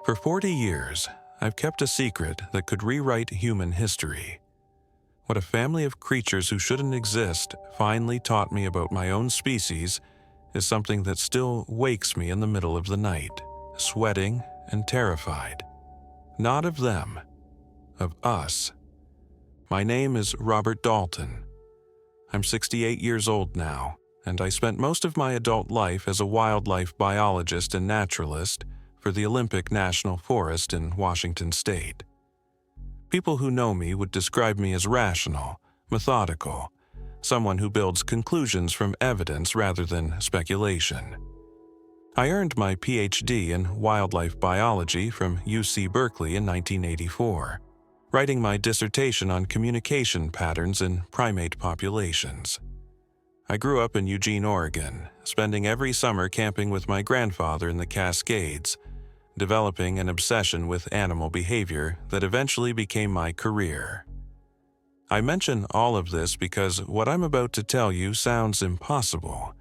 For 40 years, I've kept a secret that could rewrite human history. What a family of creatures who shouldn't exist finally taught me about my own species is something that still wakes me in the middle of the night, sweating and terrified. Not of them, of us. My name is Robert Dalton. I'm 68 years old now, and I spent most of my adult life as a wildlife biologist and naturalist for the Olympic National Forest in Washington State. People who know me would describe me as rational, methodical, someone who builds conclusions from evidence rather than speculation. I earned my PhD in wildlife biology from UC Berkeley in 1984, writing my dissertation on communication patterns in primate populations. I grew up in Eugene, Oregon, spending every summer camping with my grandfather in the Cascades, developing an obsession with animal behavior that eventually became my career. I mention all of this because what I'm about to tell you sounds impossible,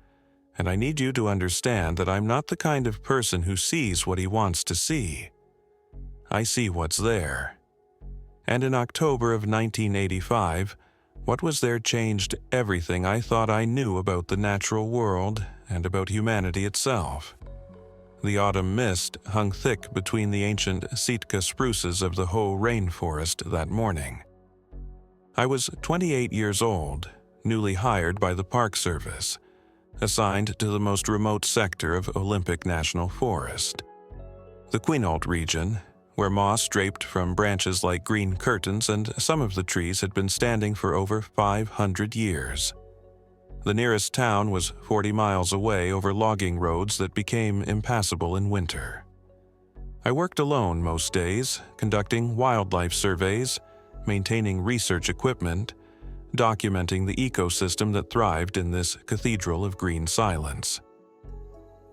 and I need you to understand that I'm not the kind of person who sees what he wants to see. I see what's there. And in October of 1985, what was there changed everything I thought I knew about the natural world and about humanity itself. The autumn mist hung thick between the ancient Sitka spruces of the Hoh rainforest that morning. I was 28 years old, newly hired by the Park Service, assigned to the most remote sector of Olympic National Forest. The Quinault region, where moss draped from branches like green curtains and some of the trees had been standing for over 500 years. The nearest town was 40 miles away over logging roads that became impassable in winter. I worked alone most days, conducting wildlife surveys, maintaining research equipment, documenting the ecosystem that thrived in this cathedral of green silence.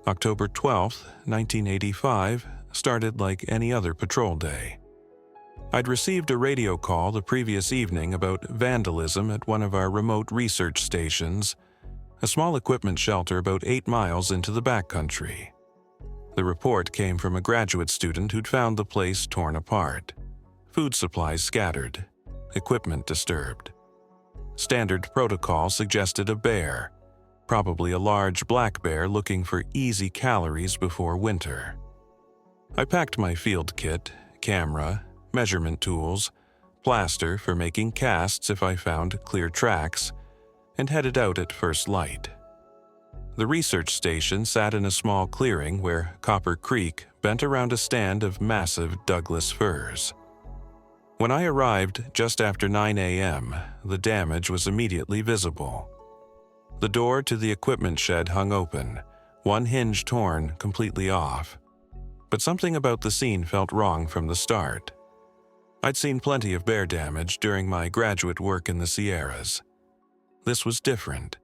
October 12, 1985, started like any other patrol day. I'd received a radio call the previous evening about vandalism at one of our remote research stations, a small equipment shelter about 8 miles into the backcountry. The report came from a graduate student who'd found the place torn apart, food supplies scattered, equipment disturbed. Standard protocol suggested a bear, probably a large black bear looking for easy calories before winter. I packed my field kit, camera, measurement tools, plaster for making casts if I found clear tracks, and headed out at first light. The research station sat in a small clearing where Copper Creek bent around a stand of massive Douglas firs. When I arrived just after 9 a.m., the damage was immediately visible. The door to the equipment shed hung open, one hinge torn completely off. But something about the scene felt wrong from the start. I'd seen plenty of bear damage during my graduate work in the Sierras. This was different.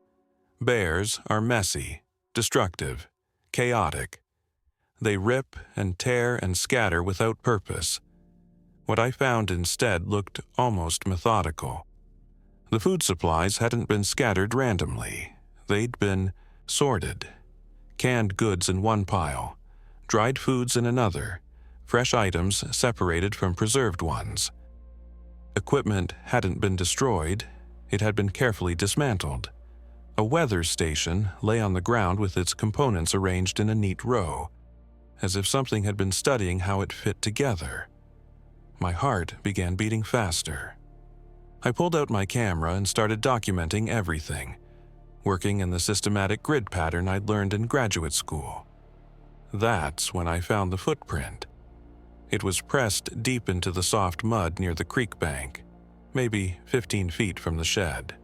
Bears are messy, destructive, chaotic. They rip and tear and scatter without purpose. What I found instead looked almost methodical. The food supplies hadn't been scattered randomly. They'd been sorted. Canned goods in one pile, dried foods in another, fresh items separated from preserved ones. Equipment hadn't been destroyed, it had been carefully dismantled. A weather station lay on the ground with its components arranged in a neat row, as if something had been studying how it fit together. My heart began beating faster. I pulled out my camera and started documenting everything, working in the systematic grid pattern I'd learned in graduate school. That's when I found the footprint. It was pressed deep into the soft mud near the creek bank, maybe 15 feet from the shed.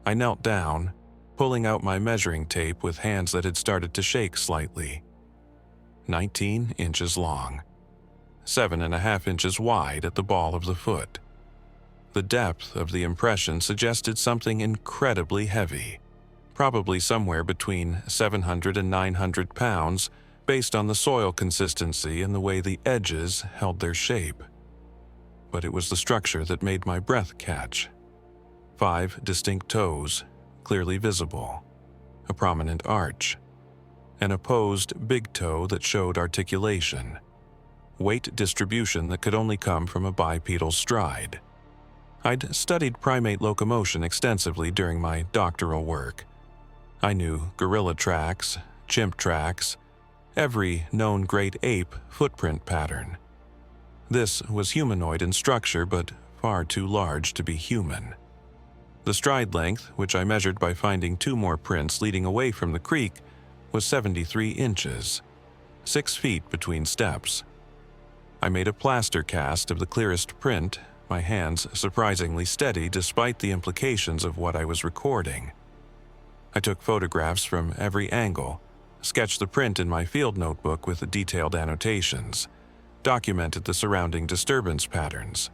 I knelt down, pulling out my measuring tape with hands that had started to shake slightly. 19 inches long, 7.5 inches wide at the ball of the foot. The depth of the impression suggested something incredibly heavy, probably somewhere between 700 and 900 pounds, based on the soil consistency and the way the edges held their shape. But it was the structure that made my breath catch. 5 distinct toes, clearly visible, a prominent arch, an opposed big toe that showed articulation. weight distribution that could only come from a bipedal stride. I'd studied primate locomotion extensively during my doctoral work. I knew gorilla tracks, chimp tracks, every known great ape footprint pattern. This was humanoid in structure, but far too large to be human. The stride length, which I measured by finding 2 more prints leading away from the creek, was 73 inches, 6 feet between steps. I made a plaster cast of the clearest print, my hands surprisingly steady despite the implications of what I was recording. I took photographs from every angle, sketched the print in my field notebook with detailed annotations, documented the surrounding disturbance patterns.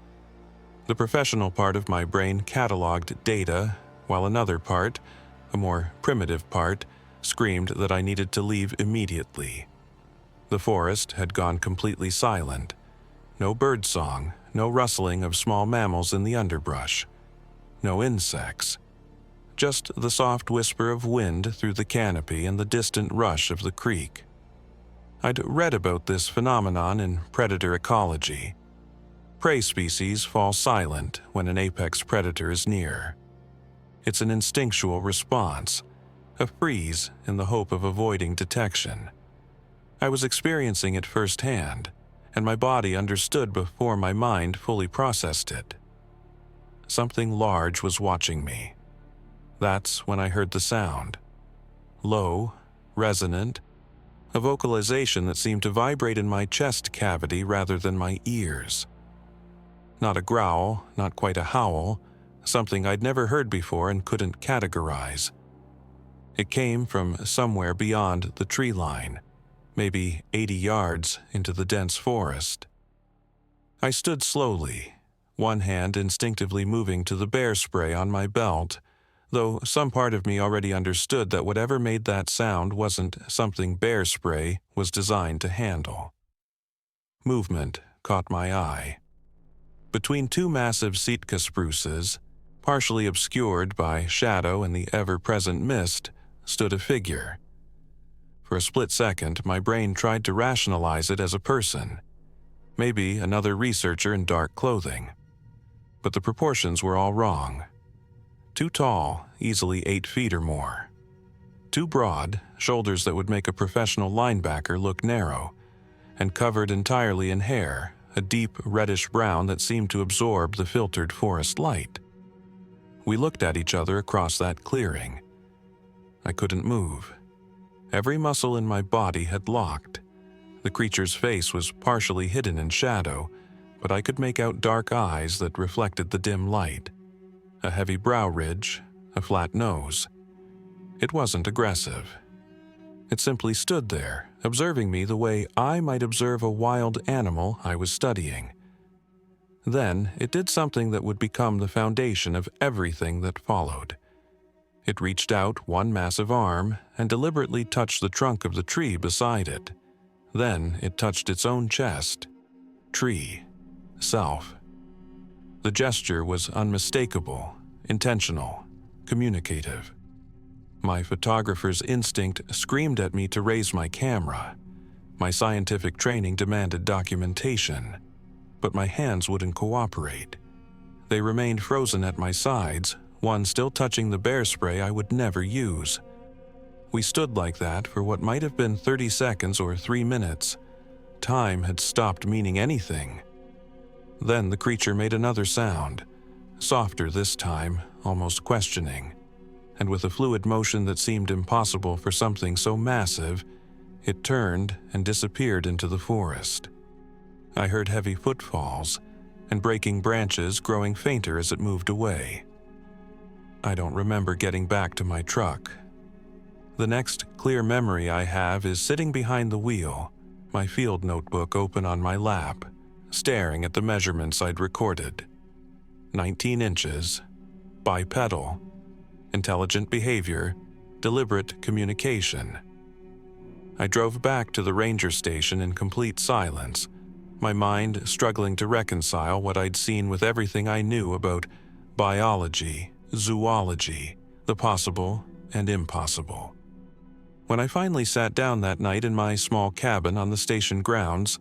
The professional part of my brain cataloged data, while another part, a more primitive part, screamed that I needed to leave immediately. The forest had gone completely silent. No birdsong, no rustling of small mammals in the underbrush. No insects. Just the soft whisper of wind through the canopy and the distant rush of the creek. I'd read about this phenomenon in predator ecology. Prey species fall silent when an apex predator is near. It's an instinctual response, a freeze in the hope of avoiding detection. I was experiencing it firsthand, and my body understood before my mind fully processed it. Something large was watching me. That's when I heard the sound. Low, resonant, a vocalization that seemed to vibrate in my chest cavity rather than my ears. Not a growl, not quite a howl, something I'd never heard before and couldn't categorize. It came from somewhere beyond the tree line, maybe 80 yards into the dense forest. I stood slowly, one hand instinctively moving to the bear spray on my belt, though some part of me already understood that whatever made that sound wasn't something bear spray was designed to handle. Movement caught my eye. Between 2 massive Sitka spruces, partially obscured by shadow and the ever-present mist, stood a figure. For a split second, my brain tried to rationalize it as a person, maybe another researcher in dark clothing. But the proportions were all wrong. Too tall, easily 8 feet or more. Too broad, shoulders that would make a professional linebacker look narrow, and covered entirely in hair, a deep reddish brown that seemed to absorb the filtered forest light. We looked at each other across that clearing. I couldn't move. Every muscle in my body had locked. The creature's face was partially hidden in shadow, but I could make out dark eyes that reflected the dim light. A heavy brow ridge, a flat nose. It wasn't aggressive. It simply stood there, observing me the way I might observe a wild animal I was studying. Then it did something that would become the foundation of everything that followed. It reached out one massive arm and deliberately touched the trunk of the tree beside it. Then it touched its own chest. Tree. Self. The gesture was unmistakable, intentional, communicative. My photographer's instinct screamed at me to raise my camera. My scientific training demanded documentation, but my hands wouldn't cooperate. They remained frozen at my sides, one still touching the bear spray I would never use. We stood like that for what might have been 30 seconds or 3 minutes. Time had stopped meaning anything. Then the creature made another sound, softer this time, almost questioning. And with a fluid motion that seemed impossible for something so massive, it turned and disappeared into the forest. I heard heavy footfalls and breaking branches growing fainter as it moved away. I don't remember getting back to my truck. The next clear memory I have is sitting behind the wheel, my field notebook open on my lap, staring at the measurements I'd recorded. 19 inches, bipedal, intelligent behavior, deliberate communication. I drove back to the ranger station in complete silence, my mind struggling to reconcile what I'd seen with everything I knew about biology, zoology, the possible and impossible. When I finally sat down that night in my small cabin on the station grounds,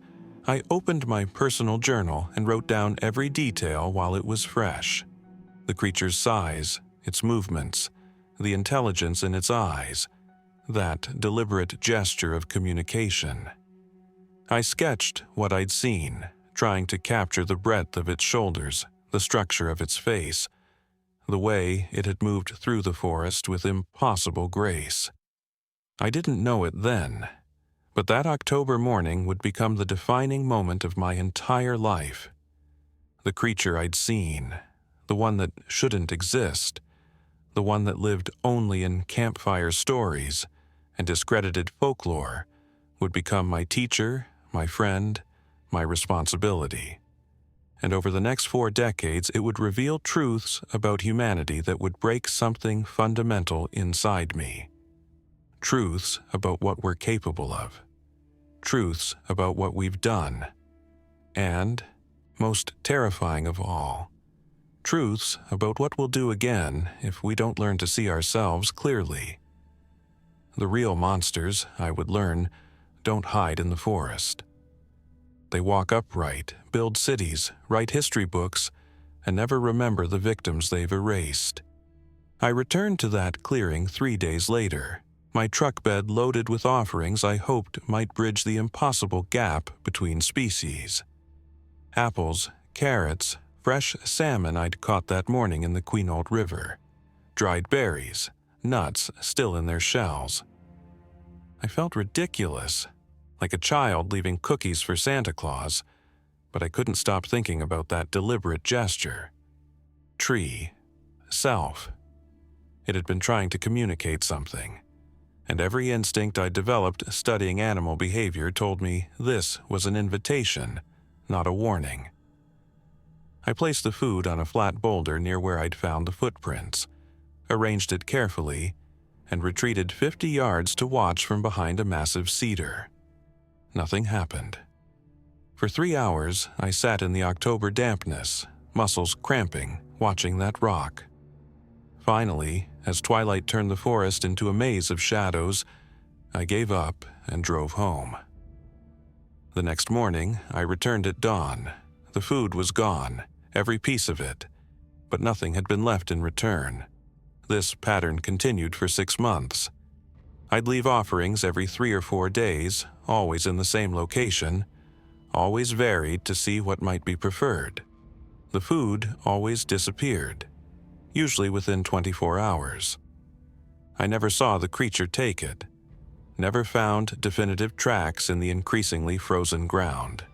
I opened my personal journal and wrote down every detail while it was fresh. The creature's size, its movements, the intelligence in its eyes, that deliberate gesture of communication. I sketched what I'd seen, trying to capture the breadth of its shoulders, the structure of its face, the way it had moved through the forest with impossible grace. I didn't know it then, but that October morning would become the defining moment of my entire life. The creature I'd seen, the one that shouldn't exist, the one that lived only in campfire stories and discredited folklore, would become my teacher, my friend, my responsibility. And over the next 4 decades, it would reveal truths about humanity that would break something fundamental inside me. Truths about what we're capable of. Truths about what we've done. And, most terrifying of all, truths about what we'll do again if we don't learn to see ourselves clearly. The real monsters, I would learn, don't hide in the forest. They walk upright, build cities, write history books, and never remember the victims they've erased. I returned to that clearing 3 days later, my truck bed loaded with offerings I hoped might bridge the impossible gap between species. Apples, carrots, fresh salmon I'd caught that morning in the Quinault River, dried berries, nuts still in their shells. I felt ridiculous, like a child leaving cookies for Santa Claus, but I couldn't stop thinking about that deliberate gesture. Tree, self. It had been trying to communicate something, and every instinct I developed studying animal behavior told me this was an invitation, not a warning. I placed the food on a flat boulder near where I'd found the footprints, arranged it carefully, and retreated 50 yards to watch from behind a massive cedar. Nothing happened. For 3 hours, I sat in the October dampness, muscles cramping, watching that rock. Finally, as twilight turned the forest into a maze of shadows, I gave up and drove home. The next morning, I returned at dawn. The food was gone, every piece of it, but nothing had been left in return. This pattern continued for 6 months. I'd leave offerings every 3 or 4 days, always in the same location, always varied to see what might be preferred. The food always disappeared, usually within 24 hours. I never saw the creature take it, never found definitive tracks in the increasingly frozen ground.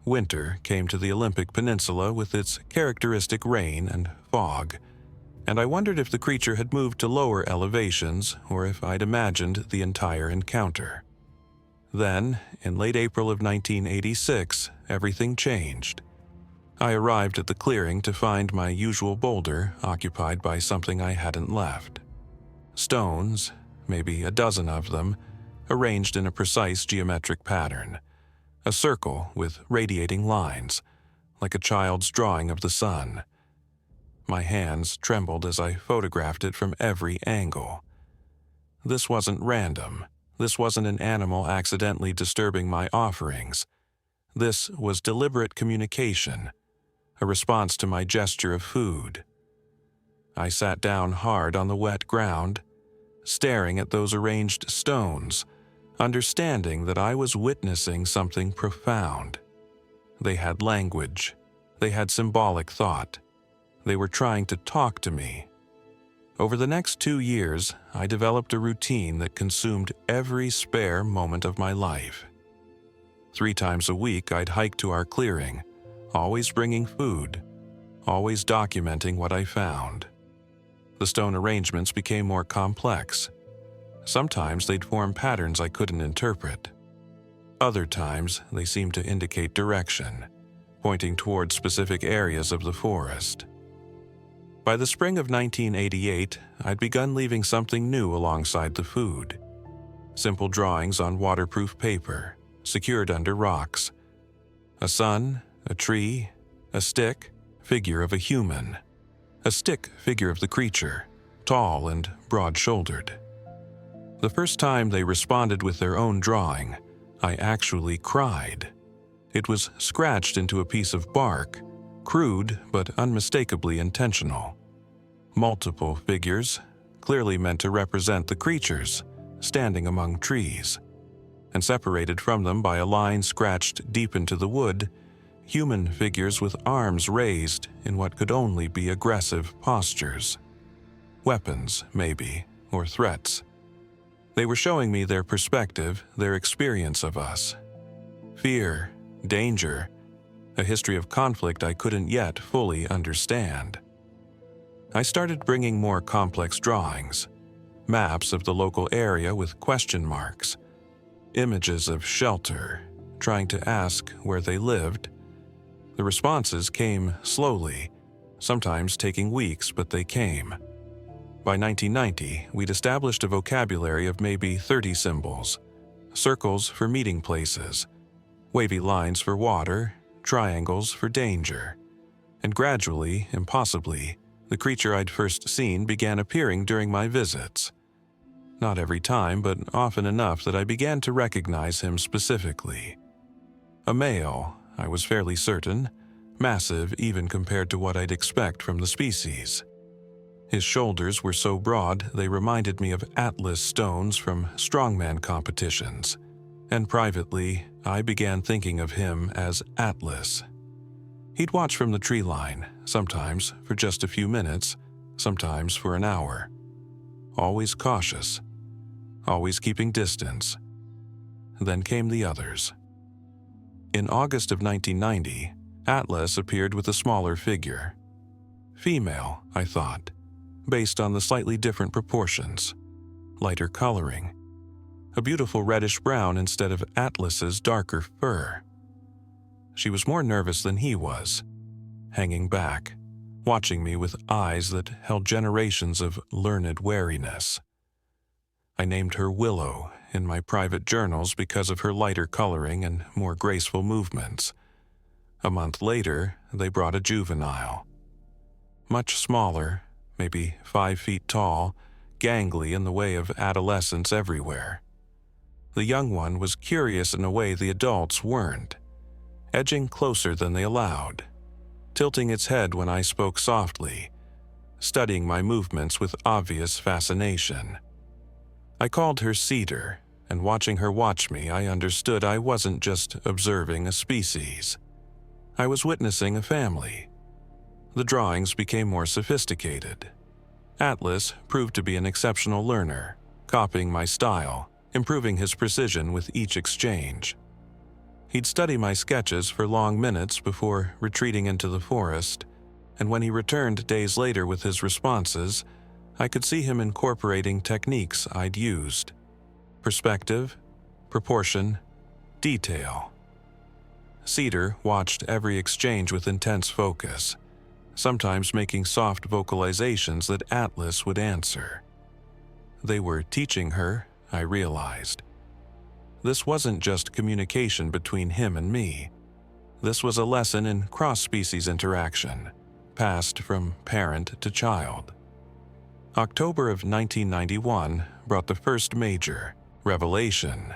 Winter came to the Olympic Peninsula with its characteristic rain and fog, and I wondered if the creature had moved to lower elevations or if I'd imagined the entire encounter. Then, in late April of 1986, everything changed. I arrived at the clearing to find my usual boulder occupied by something I hadn't left. Stones, maybe a dozen of them, arranged in a precise geometric pattern. A circle with radiating lines, like a child's drawing of the sun. My hands trembled as I photographed it from every angle. This wasn't random. This wasn't an animal accidentally disturbing my offerings. This was deliberate communication, a response to my gesture of food. I sat down hard on the wet ground, staring at those arranged stones, understanding that I was witnessing something profound. They had language. They had symbolic thought. They were trying to talk to me. Over the next 2 years, I developed a routine that consumed every spare moment of my life. 3 times a week, I'd hike to our clearing, always bringing food, always documenting what I found. The stone arrangements became more complex. Sometimes they'd form patterns I couldn't interpret. Other times, they seemed to indicate direction, pointing toward specific areas of the forest. By the spring of 1988, I'd begun leaving something new alongside the food. Simple drawings on waterproof paper, secured under rocks. A sun, a tree, a stick, figure of a human. A stick figure of the creature, tall and broad-shouldered. The first time they responded with their own drawing, I actually cried. It was scratched into a piece of bark, crude but unmistakably intentional. Multiple figures, clearly meant to represent the creatures, standing among trees. And separated from them by a line scratched deep into the wood, human figures with arms raised in what could only be aggressive postures. Weapons, maybe, or threats. They were showing me their perspective, their experience of us. Fear, danger, a history of conflict I couldn't yet fully understand. I started bringing more complex drawings, maps of the local area with question marks, images of shelter, trying to ask where they lived. The responses came slowly, sometimes taking weeks, but they came. By 1990, we'd established a vocabulary of maybe 30 symbols, circles for meeting places, wavy lines for water, triangles for danger. And gradually, impossibly, the creature I'd first seen began appearing during my visits. Not every time, but often enough that I began to recognize him specifically. A male, I was fairly certain, massive even compared to what I'd expect from the species. His shoulders were so broad they reminded me of atlas stones from strongman competitions, and privately, I began thinking of him as Atlas. He'd watch from the tree line, sometimes for just a few minutes, sometimes for an hour. Always cautious, always keeping distance. Then came the others. In August of 1990, Atlas appeared with a smaller figure. Female, I thought, based on the slightly different proportions, lighter coloring, a beautiful reddish-brown instead of Atlas's darker fur. She was more nervous than he was, hanging back, watching me with eyes that held generations of learned wariness. I named her Willow in my private journals because of her lighter coloring and more graceful movements. A month later, they brought a juvenile. Much smaller, maybe 5 feet tall, gangly in the way of adolescents everywhere. The young one was curious in a way the adults weren't, edging closer than they allowed, tilting its head when I spoke softly, studying my movements with obvious fascination. I called her Cedar, and watching her watch me, I understood I wasn't just observing a species. I was witnessing a family. The drawings became more sophisticated. Atlas proved to be an exceptional learner, copying my style, improving his precision with each exchange. He'd study my sketches for long minutes before retreating into the forest, and when he returned days later with his responses, I could see him incorporating techniques I'd used. Perspective, proportion, detail. Cedar watched every exchange with intense focus, sometimes making soft vocalizations that Atlas would answer. They were teaching her, I realized. This wasn't just communication between him and me. This was a lesson in cross-species interaction, passed from parent to child. October of 1991 brought the first major revelation.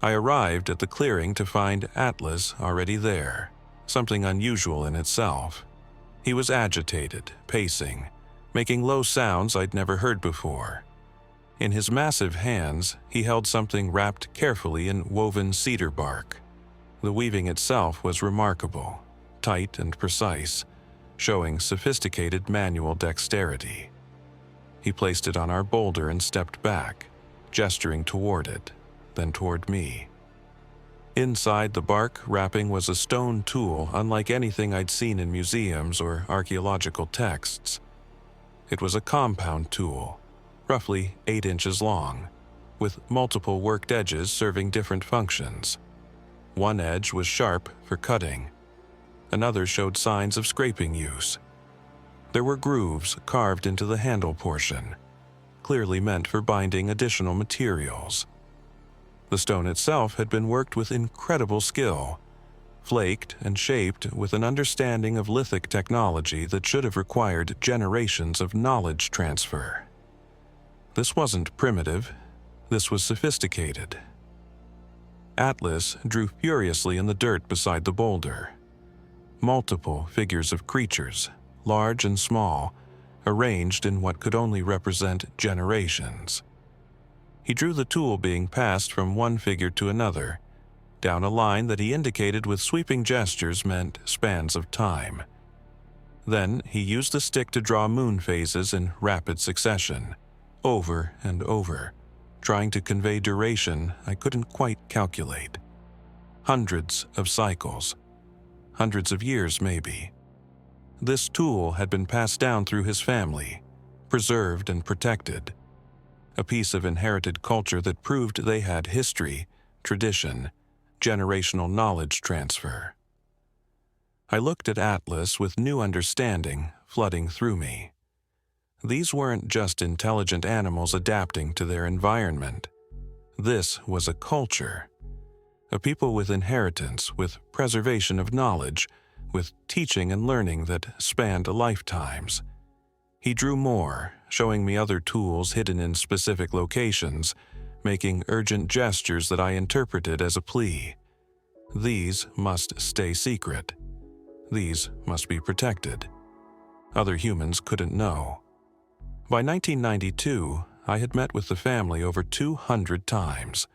I arrived at the clearing to find Atlas already there, something unusual in itself. He was agitated, pacing, making low sounds I'd never heard before. In his massive hands, he held something wrapped carefully in woven cedar bark. The weaving itself was remarkable, tight and precise, showing sophisticated manual dexterity. He placed it on our boulder and stepped back, gesturing toward it, then toward me. Inside the bark wrapping was a stone tool unlike anything I'd seen in museums or archaeological texts. It was a compound tool, roughly 8 inches long, with multiple worked edges serving different functions. One edge was sharp for cutting. Another showed signs of scraping use. There were grooves carved into the handle portion, clearly meant for binding additional materials. The stone itself had been worked with incredible skill, flaked and shaped with an understanding of lithic technology that should have required generations of knowledge transfer. This wasn't primitive, this was sophisticated. Atlas drew furiously in the dirt beside the boulder. Multiple figures of creatures, large and small, arranged in what could only represent generations. He drew the tool being passed from one figure to another, down a line that he indicated with sweeping gestures meant spans of time. Then he used the stick to draw moon phases in rapid succession, over and over, trying to convey duration I couldn't quite calculate. Hundreds of cycles. Hundreds of years, maybe. This tool had been passed down through his family, preserved and protected. A piece of inherited culture that proved they had history, tradition, generational knowledge transfer. I looked at Atlas with new understanding flooding through me. These weren't just intelligent animals adapting to their environment. This was a culture. A people with inheritance, with preservation of knowledge, with teaching and learning that spanned lifetimes. He drew more, showing me other tools hidden in specific locations, making urgent gestures that I interpreted as a plea. These must stay secret. These must be protected. Other humans couldn't know. By 1992, I had met with the family over 200 times.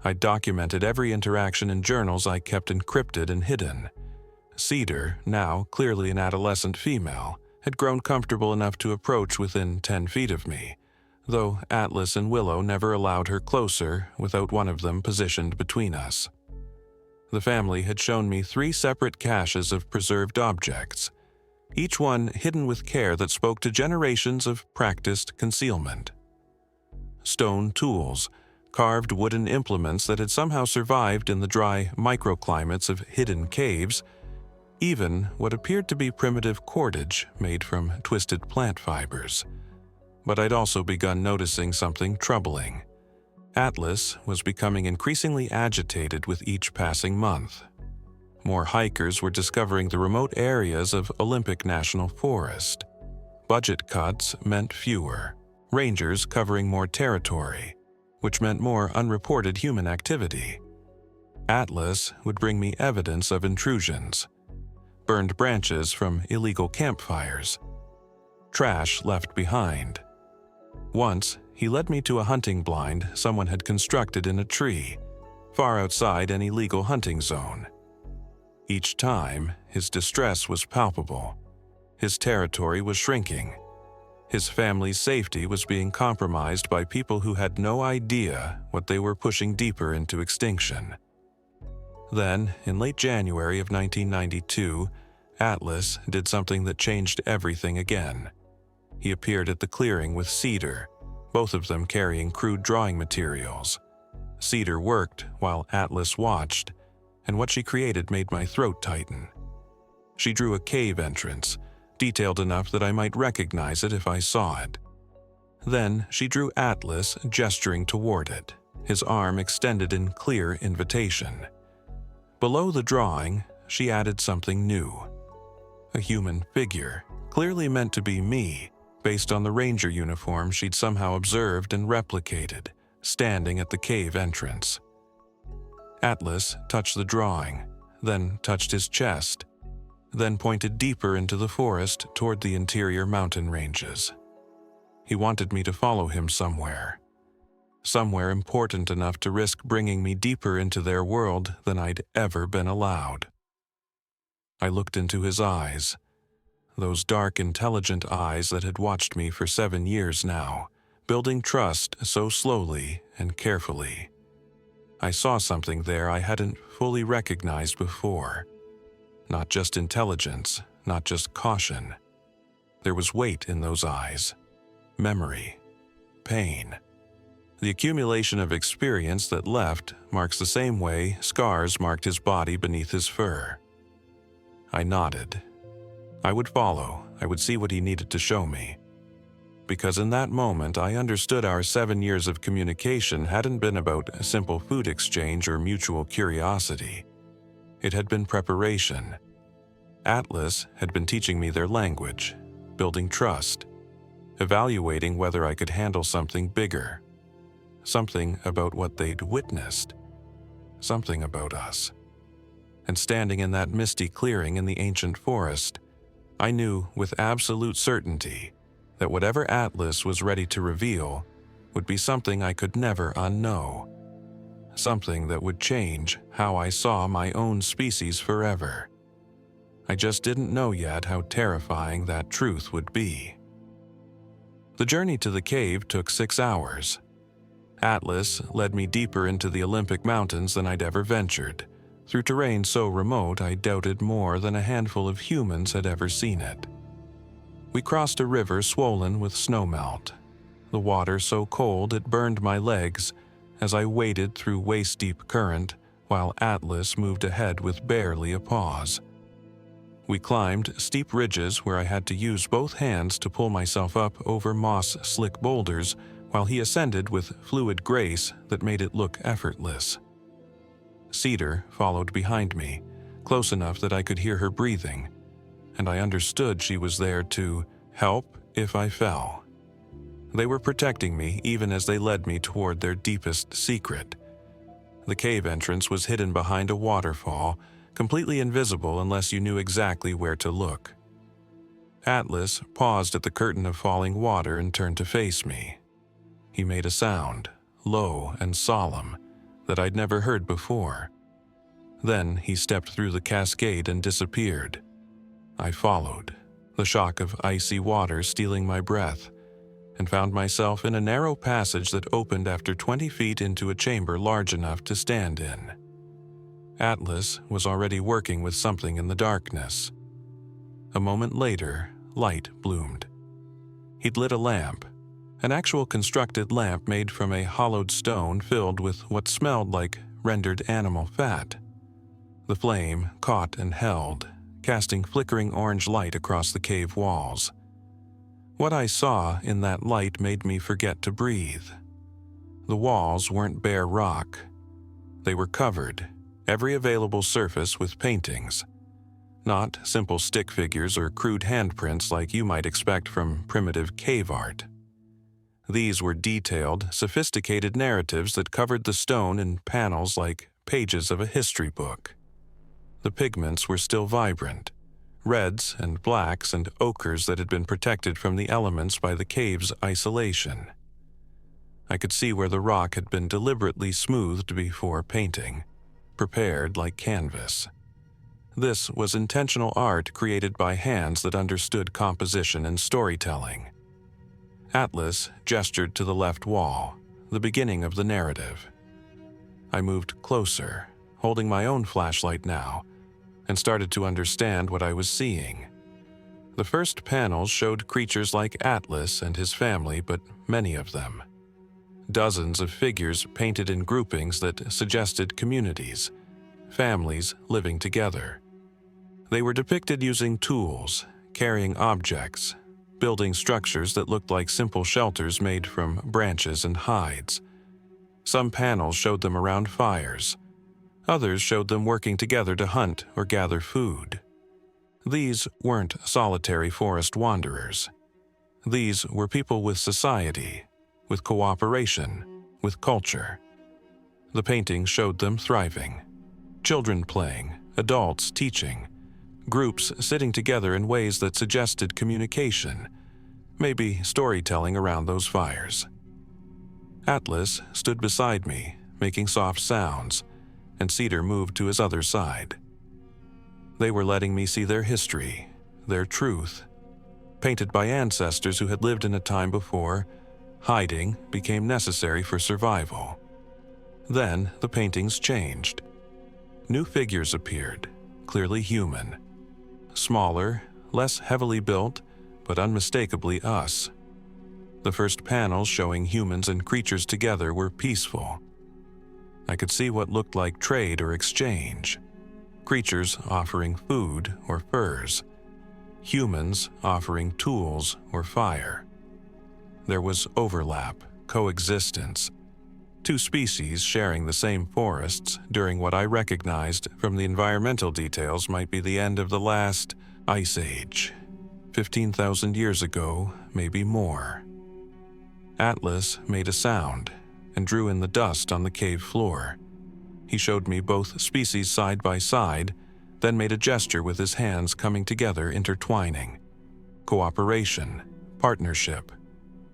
I documented every interaction in journals I kept encrypted and hidden. Cedar, now clearly an adolescent female, had grown comfortable enough to approach within 10 feet of me, though Atlas and Willow never allowed her closer without one of them positioned between us. The family had shown me 3 separate caches of preserved objects, each one hidden with care that spoke to generations of practiced concealment. Stone tools, carved wooden implements that had somehow survived in the dry microclimates of hidden caves, even what appeared to be primitive cordage made from twisted plant fibers. But I'd also begun noticing something troubling. Atlas was becoming increasingly agitated with each passing month. More hikers were discovering the remote areas of Olympic National Forest. Budget cuts meant fewer, rangers covering more territory, which meant more unreported human activity. Atlas would bring me evidence of intrusions, burned branches from illegal campfires, trash left behind. Once, he led me to a hunting blind someone had constructed in a tree, far outside any legal hunting zone. Each time, his distress was palpable. His territory was shrinking. His family's safety was being compromised by people who had no idea what they were pushing deeper into extinction. Then, in late January of 1992, Atlas did something that changed everything again. He appeared at the clearing with Cedar, both of them carrying crude drawing materials. Cedar worked while Atlas watched, and what she created made my throat tighten. She drew a cave entrance, detailed enough that I might recognize it if I saw it. Then she drew Atlas gesturing toward it, his arm extended in clear invitation. Below the drawing, she added something new. A human figure, clearly meant to be me, based on the ranger uniform she'd somehow observed and replicated, standing at the cave entrance. Atlas touched the drawing, then touched his chest, then pointed deeper into the forest toward the interior mountain ranges. He wanted me to follow him somewhere important enough to risk bringing me deeper into their world than I'd ever been allowed. I looked into his eyes, those dark, intelligent eyes that had watched me for 7 years now, building trust so slowly and carefully. I saw something there I hadn't fully recognized before. Not just intelligence, not just caution. There was weight in those eyes, memory, pain. The accumulation of experience that left marks the same way scars marked his body beneath his fur. I nodded. I would follow. I would see what he needed to show me. Because in that moment, I understood our 7 years of communication hadn't been about a simple food exchange or mutual curiosity. It had been preparation. Atlas had been teaching me their language, building trust, evaluating whether I could handle something bigger, something about what they'd witnessed, something about us. And standing in that misty clearing in the ancient forest, I knew with absolute certainty that whatever Atlas was ready to reveal would be something I could never unknow. Something that would change how I saw my own species forever. I just didn't know yet how terrifying that truth would be. The journey to the cave took 6 hours. Atlas led me deeper into the Olympic Mountains than I'd ever ventured, through terrain so remote I doubted more than a handful of humans had ever seen it. We crossed a river swollen with snowmelt, the water so cold it burned my legs as I waded through waist-deep current while Atlas moved ahead with barely a pause. We climbed steep ridges where I had to use both hands to pull myself up over moss-slick boulders while he ascended with fluid grace that made it look effortless. Cedar followed behind me, close enough that I could hear her breathing, and I understood she was there to help if I fell. They were protecting me even as they led me toward their deepest secret. The cave entrance was hidden behind a waterfall, completely invisible unless you knew exactly where to look. Atlas paused at the curtain of falling water and turned to face me. He made a sound, low and solemn, that I'd never heard before. Then he stepped through the cascade and disappeared. I followed, the shock of icy water stealing my breath, and found myself in a narrow passage that opened after 20 feet into a chamber large enough to stand in. Atlas was already working with something in the darkness. A moment later, light bloomed. He'd lit a lamp, an actual constructed lamp made from a hollowed stone filled with what smelled like rendered animal fat. The flame caught and held, casting flickering orange light across the cave walls. What I saw in that light made me forget to breathe. The walls weren't bare rock. They were covered, every available surface, with paintings. Not simple stick figures or crude handprints like you might expect from primitive cave art. These were detailed, sophisticated narratives that covered the stone in panels like pages of a history book. The pigments were still vibrant, reds and blacks and ochres that had been protected from the elements by the cave's isolation. I could see where the rock had been deliberately smoothed before painting, prepared like canvas. This was intentional art created by hands that understood composition and storytelling. Atlas gestured to the left wall, the beginning of the narrative. I moved closer, holding my own flashlight now, and started to understand what I was seeing. The first panels showed creatures like Atlas and his family, but many of them. Dozens of figures painted in groupings that suggested communities, families living together. They were depicted using tools, carrying objects, building structures that looked like simple shelters made from branches and hides. Some panels showed them around fires. Others showed them working together to hunt or gather food. These weren't solitary forest wanderers. These were people with society, with cooperation, with culture. The paintings showed them thriving. Children playing, adults teaching, groups sitting together in ways that suggested communication, maybe storytelling around those fires. Atlas stood beside me, making soft sounds, and Cedar moved to his other side. They were letting me see their history, their truth, painted by ancestors who had lived in a time before hiding became necessary for survival. Then the paintings changed. New figures appeared, clearly human. Smaller, less heavily built, but unmistakably us. The first panels showing humans and creatures together were peaceful. I could see what looked like trade or exchange. Creatures offering food or furs. Humans offering tools or fire. There was overlap, coexistence. Two species sharing the same forests during what I recognized from the environmental details might be the end of the last ice age. 15,000 years ago, maybe more. Atlas made a sound and drew in the dust on the cave floor. He showed me both species side by side, then made a gesture with his hands coming together, intertwining. Cooperation, partnership,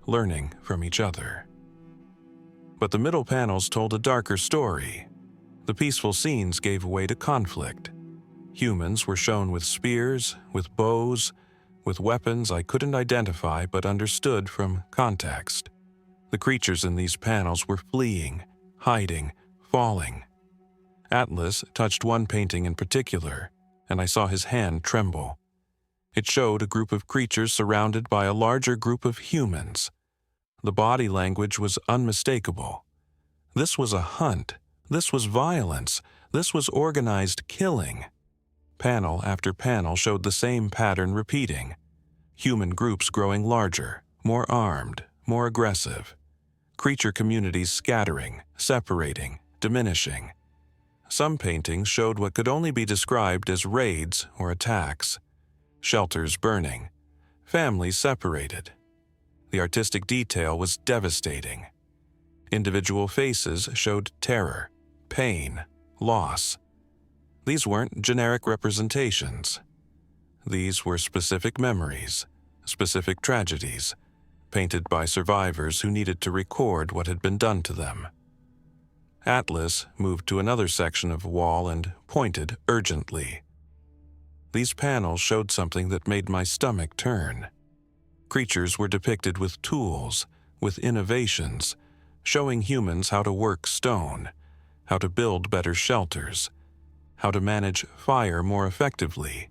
learning from each other. But the middle panels told a darker story. The peaceful scenes gave way to conflict. Humans were shown with spears, with bows, with weapons I couldn't identify but understood from context. The creatures in these panels were fleeing, hiding, falling. Atlas touched one painting in particular, and I saw his hand tremble. It showed a group of creatures surrounded by a larger group of humans. The body language was unmistakable. This was a hunt. This was violence. This was organized killing. Panel after panel showed the same pattern repeating. Human groups growing larger, more armed, more aggressive. Creature communities scattering, separating, diminishing. Some paintings showed what could only be described as raids or attacks. Shelters burning, families separated. The artistic detail was devastating. Individual faces showed terror, pain, loss. These weren't generic representations. These were specific memories, specific tragedies, painted by survivors who needed to record what had been done to them. Atlas moved to another section of wall and pointed urgently. These panels showed something that made my stomach turn. Creatures were depicted with tools, with innovations, showing humans how to work stone, how to build better shelters, how to manage fire more effectively.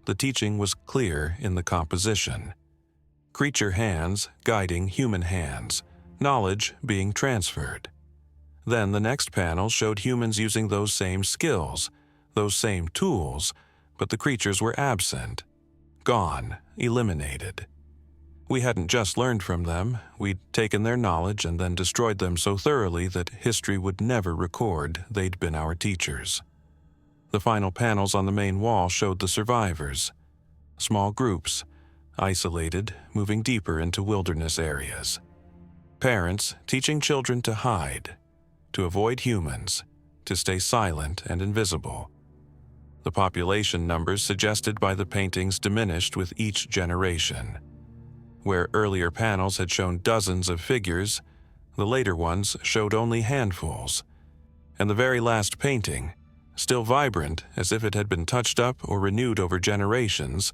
The teaching was clear in the composition. Creature hands guiding human hands, knowledge being transferred. Then the next panel showed humans using those same skills, those same tools, but the creatures were absent, gone, eliminated. We hadn't just learned from them, we'd taken their knowledge and then destroyed them so thoroughly that history would never record they'd been our teachers. The final panels on the main wall showed the survivors. Small groups, isolated, moving deeper into wilderness areas. Parents teaching children to hide, to avoid humans, to stay silent and invisible. The population numbers suggested by the paintings diminished with each generation. Where earlier panels had shown dozens of figures, the later ones showed only handfuls. And the very last painting, still vibrant as if it had been touched up or renewed over generations,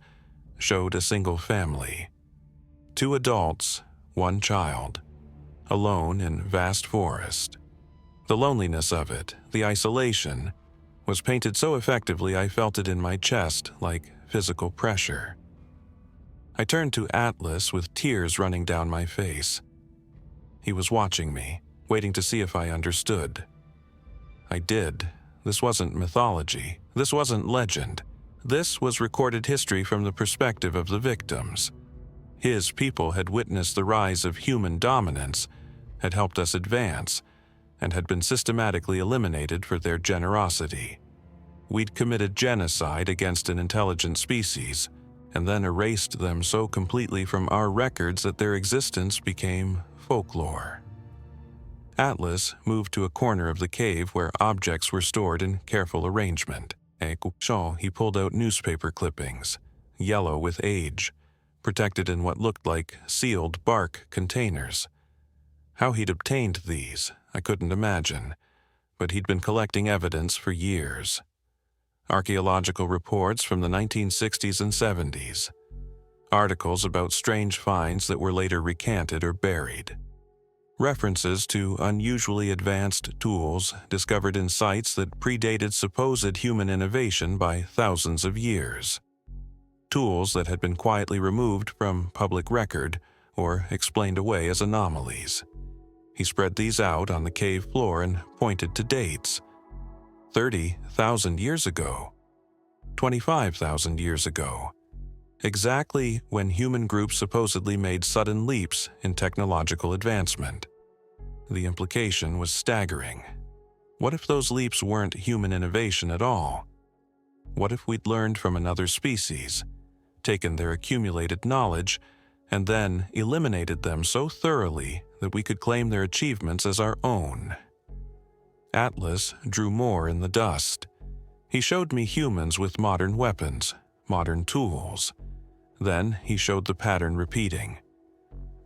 showed a single family. 2 adults, 1 child, alone in vast forest. The loneliness of it, the isolation, was painted so effectively I felt it in my chest like physical pressure. I turned to Atlas with tears running down my face. He was watching me, waiting to see if I understood. I did. This wasn't mythology. This wasn't legend. This was recorded history from the perspective of the victims. His people had witnessed the rise of human dominance, had helped us advance, and had been systematically eliminated for their generosity. We'd committed genocide against an intelligent species, and then erased them so completely from our records that their existence became folklore. Atlas moved to a corner of the cave where objects were stored in careful arrangement. He pulled out newspaper clippings, yellow with age, protected in what looked like sealed bark containers. How he'd obtained these, I couldn't imagine, but he'd been collecting evidence for years. Archaeological reports from the 1960s and 70s. Articles about strange finds that were later recanted or buried. References to unusually advanced tools discovered in sites that predated supposed human innovation by thousands of years. Tools that had been quietly removed from public record or explained away as anomalies. He spread these out on the cave floor and pointed to dates. 30,000 years ago. 25,000 years ago. Exactly when human groups supposedly made sudden leaps in technological advancement. The implication was staggering. What if those leaps weren't human innovation at all? What if we'd learned from another species, taken their accumulated knowledge, and then eliminated them so thoroughly that we could claim their achievements as our own? Atlas drew more in the dust. He showed me humans with modern weapons, modern tools. Then he showed the pattern repeating.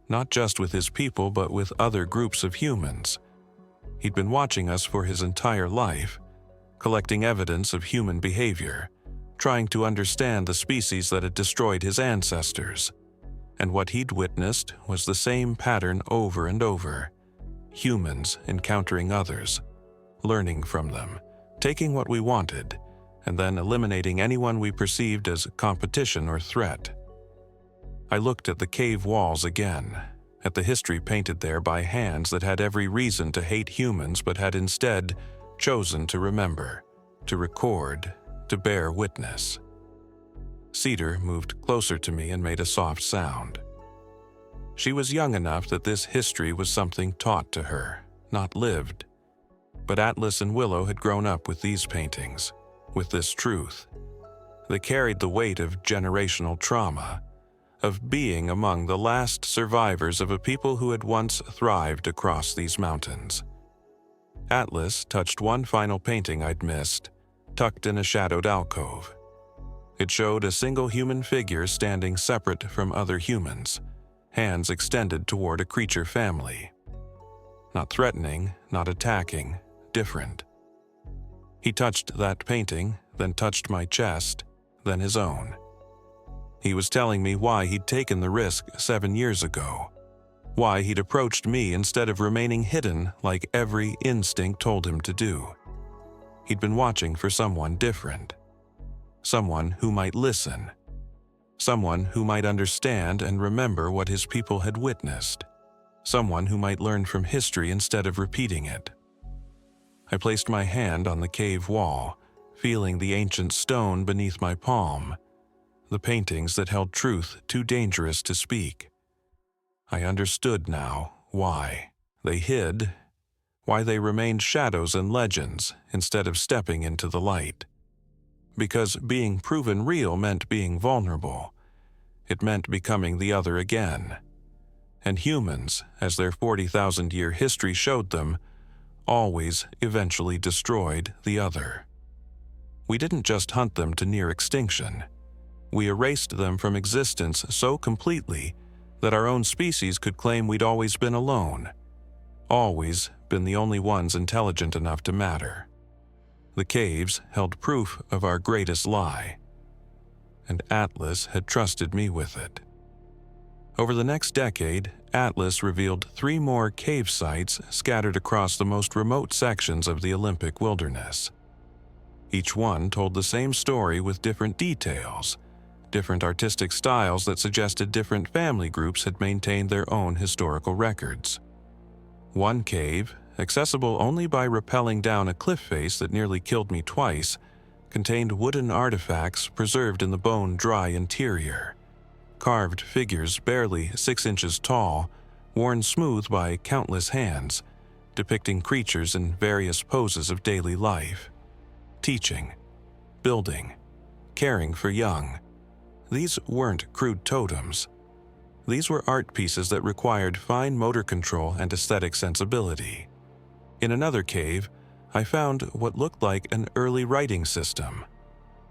Not just with his people, but with other groups of humans. He'd been watching us for his entire life, collecting evidence of human behavior, trying to understand the species that had destroyed his ancestors. And what he'd witnessed was the same pattern over and over. Humans encountering others, learning from them, taking what we wanted, and then eliminating anyone we perceived as competition or threat. I looked at the cave walls again, at the history painted there by hands that had every reason to hate humans but had instead chosen to remember, to record, to bear witness. Cedar moved closer to me and made a soft sound. She was young enough that this history was something taught to her, not lived. But Atlas and Willow had grown up with these paintings, with this truth. They carried the weight of generational trauma, of being among the last survivors of a people who had once thrived across these mountains. Atlas touched one final painting I'd missed, tucked in a shadowed alcove. It showed a single human figure standing separate from other humans, hands extended toward a creature family. Not threatening, not attacking, different. He touched that painting, then touched my chest, then his own. He was telling me why he'd taken the risk 7 years ago, why he'd approached me instead of remaining hidden like every instinct told him to do. He'd been watching for someone different, someone who might listen, someone who might understand and remember what his people had witnessed, someone who might learn from history instead of repeating it. I placed my hand on the cave wall, feeling the ancient stone beneath my palm, the paintings that held truth too dangerous to speak. I understood now why they hid, why they remained shadows and legends instead of stepping into the light. Because being proven real meant being vulnerable. It meant becoming the other again. And humans, as their 40,000-year history showed them, always eventually destroyed the other. We didn't just hunt them to near extinction. We erased them from existence so completely that our own species could claim we'd always been alone, always been the only ones intelligent enough to matter. The caves held proof of our greatest lie, and Atlas had trusted me with it. Over the next decade, Atlas revealed 3 more cave sites scattered across the most remote sections of the Olympic wilderness. Each one told the same story with different details, different artistic styles that suggested different family groups had maintained their own historical records. One cave, accessible only by rappelling down a cliff face that nearly killed me twice, contained wooden artifacts preserved in the bone-dry interior. Carved figures barely 6 inches tall, worn smooth by countless hands, depicting creatures in various poses of daily life. Teaching, building, caring for young. These weren't crude totems. These were art pieces that required fine motor control and aesthetic sensibility. In another cave, I found what looked like an early writing system.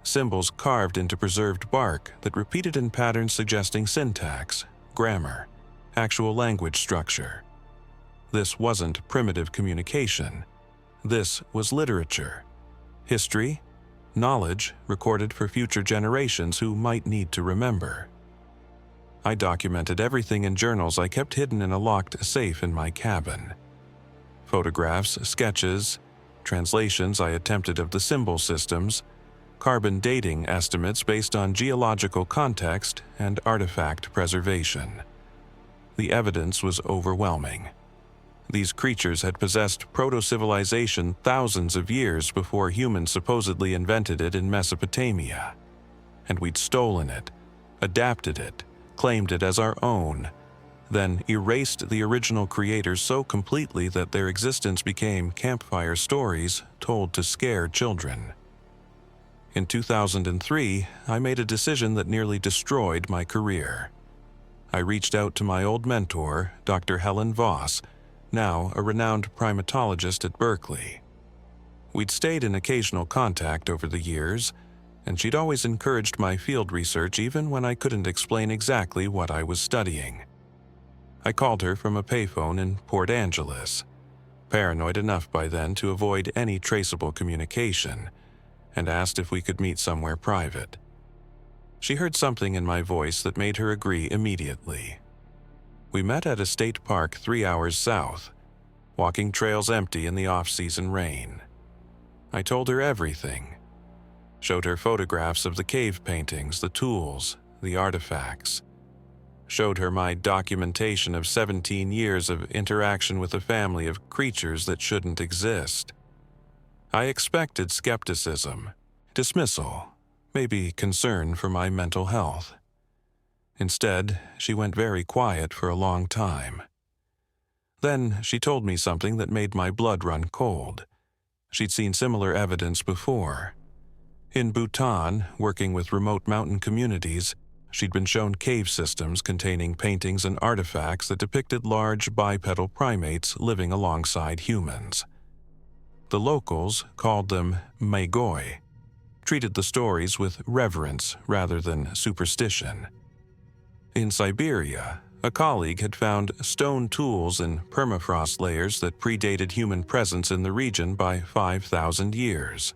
Symbols carved into preserved bark that repeated in patterns suggesting syntax, grammar, actual language structure. This wasn't primitive communication. This was literature, history, knowledge recorded for future generations who might need to remember. I documented everything in journals I kept hidden in a locked safe in my cabin. Photographs, sketches, translations I attempted of the symbol systems, carbon dating estimates based on geological context, and artifact preservation. The evidence was overwhelming. These creatures had possessed proto-civilization thousands of years before humans supposedly invented it in Mesopotamia. And we'd stolen it, adapted it, claimed it as our own, then erased the original creators so completely that their existence became campfire stories told to scare children. In 2003, I made a decision that nearly destroyed my career. I reached out to my old mentor, Dr. Helen Voss, now a renowned primatologist at Berkeley. We'd stayed in occasional contact over the years, and she'd always encouraged my field research even when I couldn't explain exactly what I was studying. I called her from a payphone in Port Angeles, paranoid enough by then to avoid any traceable communication, and asked if we could meet somewhere private. She heard something in my voice that made her agree immediately. We met at a state park 3 hours south, walking trails empty in the off-season rain. I told her everything. Showed her photographs of the cave paintings, the tools, the artifacts. Showed her my documentation of 17 years of interaction with a family of creatures that shouldn't exist. I expected skepticism, dismissal, maybe concern for my mental health. Instead, she went very quiet for a long time. Then she told me something that made my blood run cold. She'd seen similar evidence before. In Bhutan, working with remote mountain communities, she'd been shown cave systems containing paintings and artifacts that depicted large bipedal primates living alongside humans. The locals called them Magoi, treated the stories with reverence rather than superstition. In Siberia, a colleague had found stone tools in permafrost layers that predated human presence in the region by 5,000 years.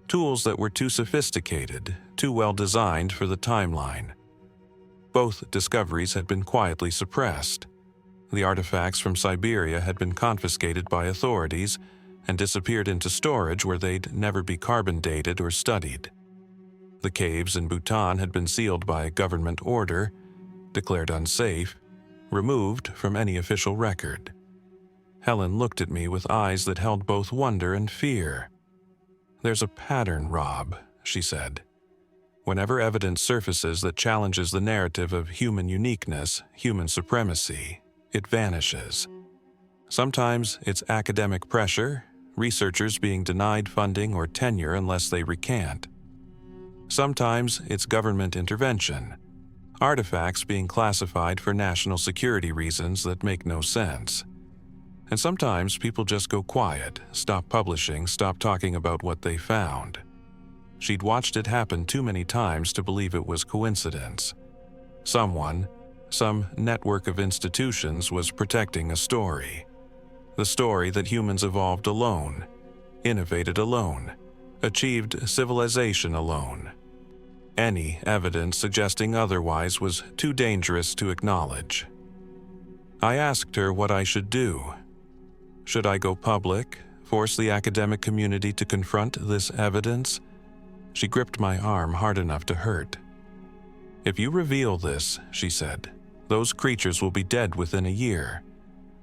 Tools that were too sophisticated, too well designed for the timeline. Both discoveries had been quietly suppressed. The artifacts from Siberia had been confiscated by authorities and disappeared into storage where they'd never be carbon dated or studied. The caves in Bhutan had been sealed by government order, declared unsafe, removed from any official record. Helen looked at me with eyes that held both wonder and fear. "There's a pattern, Rob," she said. "Whenever evidence surfaces that challenges the narrative of human uniqueness, human supremacy, it vanishes. Sometimes it's academic pressure, researchers being denied funding or tenure unless they recant. Sometimes it's government intervention, artifacts being classified for national security reasons that make no sense. And sometimes people just go quiet, stop publishing, stop talking about what they found." She'd watched it happen too many times to believe it was coincidence. Someone, some network of institutions was protecting a story. The story that humans evolved alone, innovated alone, achieved civilization alone. Any evidence suggesting otherwise was too dangerous to acknowledge. I asked her what I should do. Should I go public, force the academic community to confront this evidence? She gripped my arm hard enough to hurt. "If you reveal this," she said, "those creatures will be dead within a year.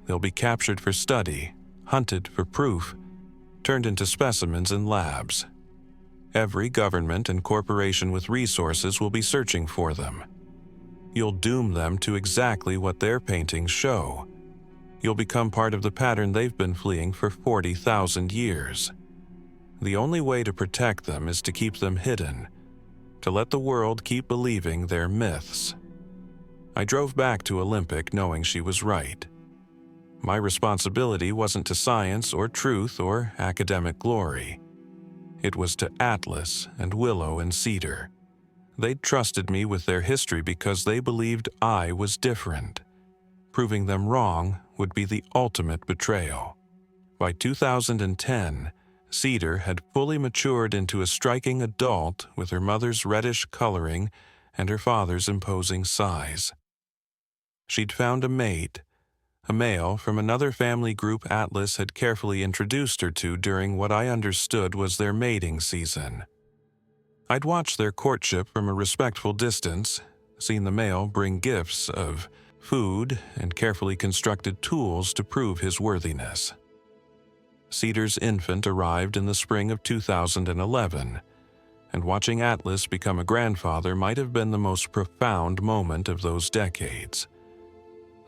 They'll be captured for study, hunted for proof, turned into specimens in labs. Every government and corporation with resources will be searching for them. You'll doom them to exactly what their paintings show. You'll become part of the pattern they've been fleeing for 40,000 years. The only way to protect them is to keep them hidden, to let the world keep believing they're myths." I drove back to Olympic knowing she was right. My responsibility wasn't to science or truth or academic glory. It was to Atlas and Willow and Cedar. They'd trusted me with their history because they believed I was different. Proving them wrong would be the ultimate betrayal. By 2010, Cedar had fully matured into a striking adult with her mother's reddish coloring and her father's imposing size. She'd found a mate, a male from another family group Atlas had carefully introduced her to during what I understood was their mating season. I'd watched their courtship from a respectful distance, seen the male bring gifts of food and carefully constructed tools to prove his worthiness. Cedar's infant arrived in the spring of 2011, and watching Atlas become a grandfather might have been the most profound moment of those decades.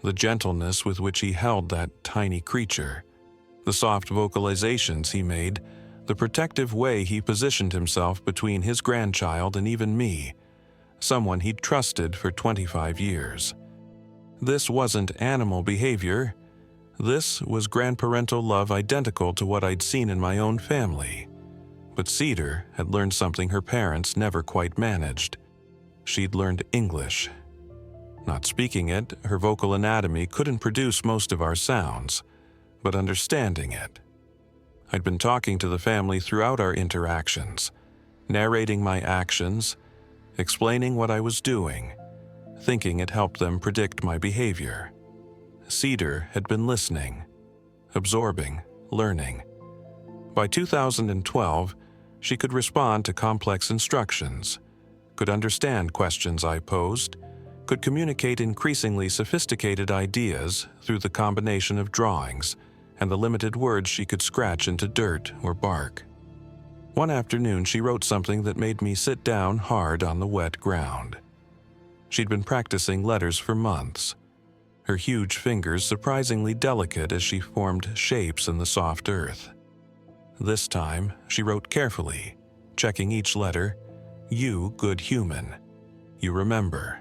The gentleness with which he held that tiny creature, the soft vocalizations he made, the protective way he positioned himself between his grandchild and even me, someone he'd trusted for 25 years. This wasn't animal behavior. This was grandparental love identical to what I'd seen in my own family. But Cedar had learned something her parents never quite managed. She'd learned English. Not speaking it, her vocal anatomy couldn't produce most of our sounds, but understanding it. I'd been talking to the family throughout our interactions, narrating my actions, explaining what I was doing, thinking it helped them predict my behavior. Cedar had been listening, absorbing, learning. By 2012, she could respond to complex instructions, could understand questions I posed, could communicate increasingly sophisticated ideas through the combination of drawings and the limited words she could scratch into dirt or bark. One afternoon, she wrote something that made me sit down hard on the wet ground. She'd been practicing letters for months, her huge fingers surprisingly delicate as she formed shapes in the soft earth. This time, she wrote carefully, checking each letter, "You good human. You remember."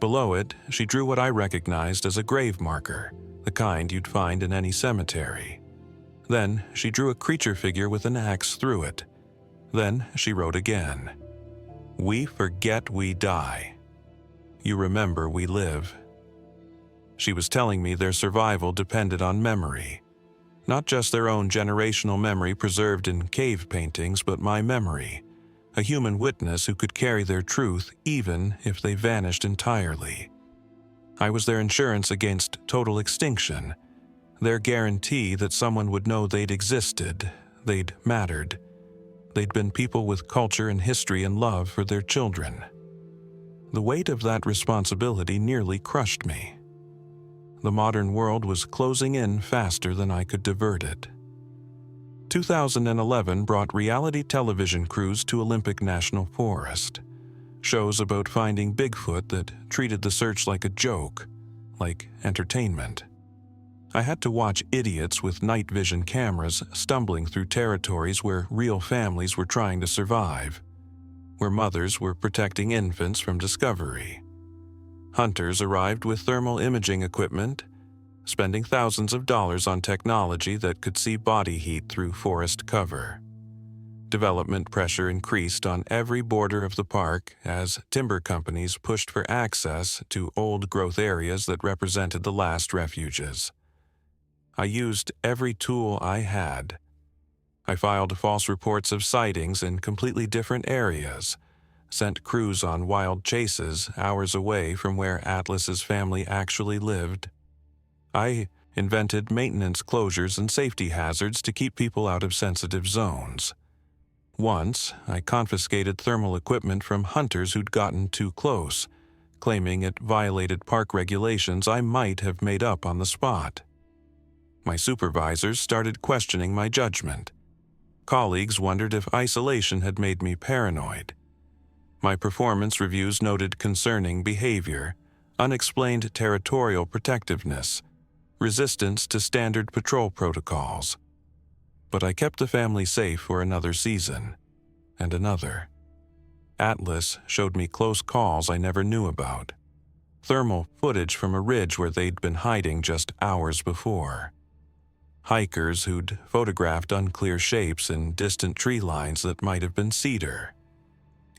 Below it, she drew what I recognized as a grave marker, the kind you'd find in any cemetery. Then she drew a creature figure with an axe through it. Then she wrote again. "We forget we die. You remember we live." She was telling me their survival depended on memory. Not just their own generational memory preserved in cave paintings, but my memory, a human witness who could carry their truth even if they vanished entirely. I was their insurance against total extinction, their guarantee that someone would know they'd existed, they'd mattered, they'd been people with culture and history and love for their children. The weight of that responsibility nearly crushed me. The modern world was closing in faster than I could divert it. 2011 brought reality television crews to Olympic National Forest. Shows about finding Bigfoot that treated the search like a joke, like entertainment. I had to watch idiots with night vision cameras stumbling through territories where real families were trying to survive, where mothers were protecting infants from discovery. Hunters arrived with thermal imaging equipment, spending thousands of dollars on technology that could see body heat through forest cover. Development pressure increased on every border of the park as timber companies pushed for access to old-growth areas that represented the last refuges. I used every tool I had. I filed false reports of sightings in completely different areas, sent crews on wild chases hours away from where Atlas's family actually lived. I invented maintenance closures and safety hazards to keep people out of sensitive zones. Once, I confiscated thermal equipment from hunters who'd gotten too close, claiming it violated park regulations I might have made up on the spot. My supervisors started questioning my judgment. Colleagues wondered if isolation had made me paranoid. My performance reviews noted concerning behavior, unexplained territorial protectiveness, resistance to standard patrol protocols. But I kept the family safe for another season, and another. Atlas showed me close calls I never knew about. Thermal footage from a ridge where they'd been hiding just hours before. Hikers who'd photographed unclear shapes in distant tree lines that might have been cedar.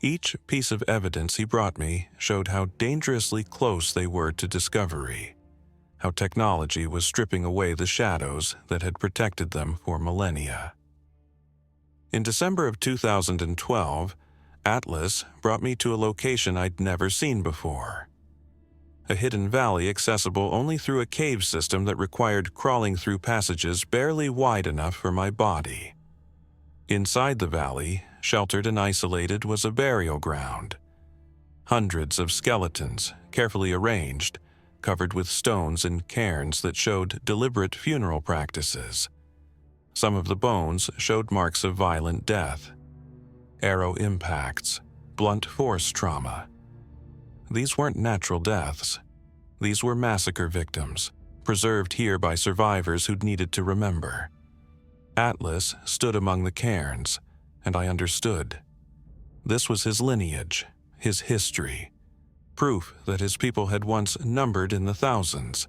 Each piece of evidence he brought me showed how dangerously close they were to discovery, how technology was stripping away the shadows that had protected them for millennia. In December of 2012, Atlas brought me to a location I'd never seen before. A hidden valley accessible only through a cave system that required crawling through passages barely wide enough for my body. Inside the valley, sheltered and isolated, was a burial ground. Hundreds of skeletons, carefully arranged, covered with stones and cairns that showed deliberate funeral practices. Some of the bones showed marks of violent death. Arrow impacts, blunt force trauma. These weren't natural deaths. These were massacre victims, preserved here by survivors who'd needed to remember. Atlas stood among the cairns, and I understood. This was his lineage, his history, proof that his people had once numbered in the thousands,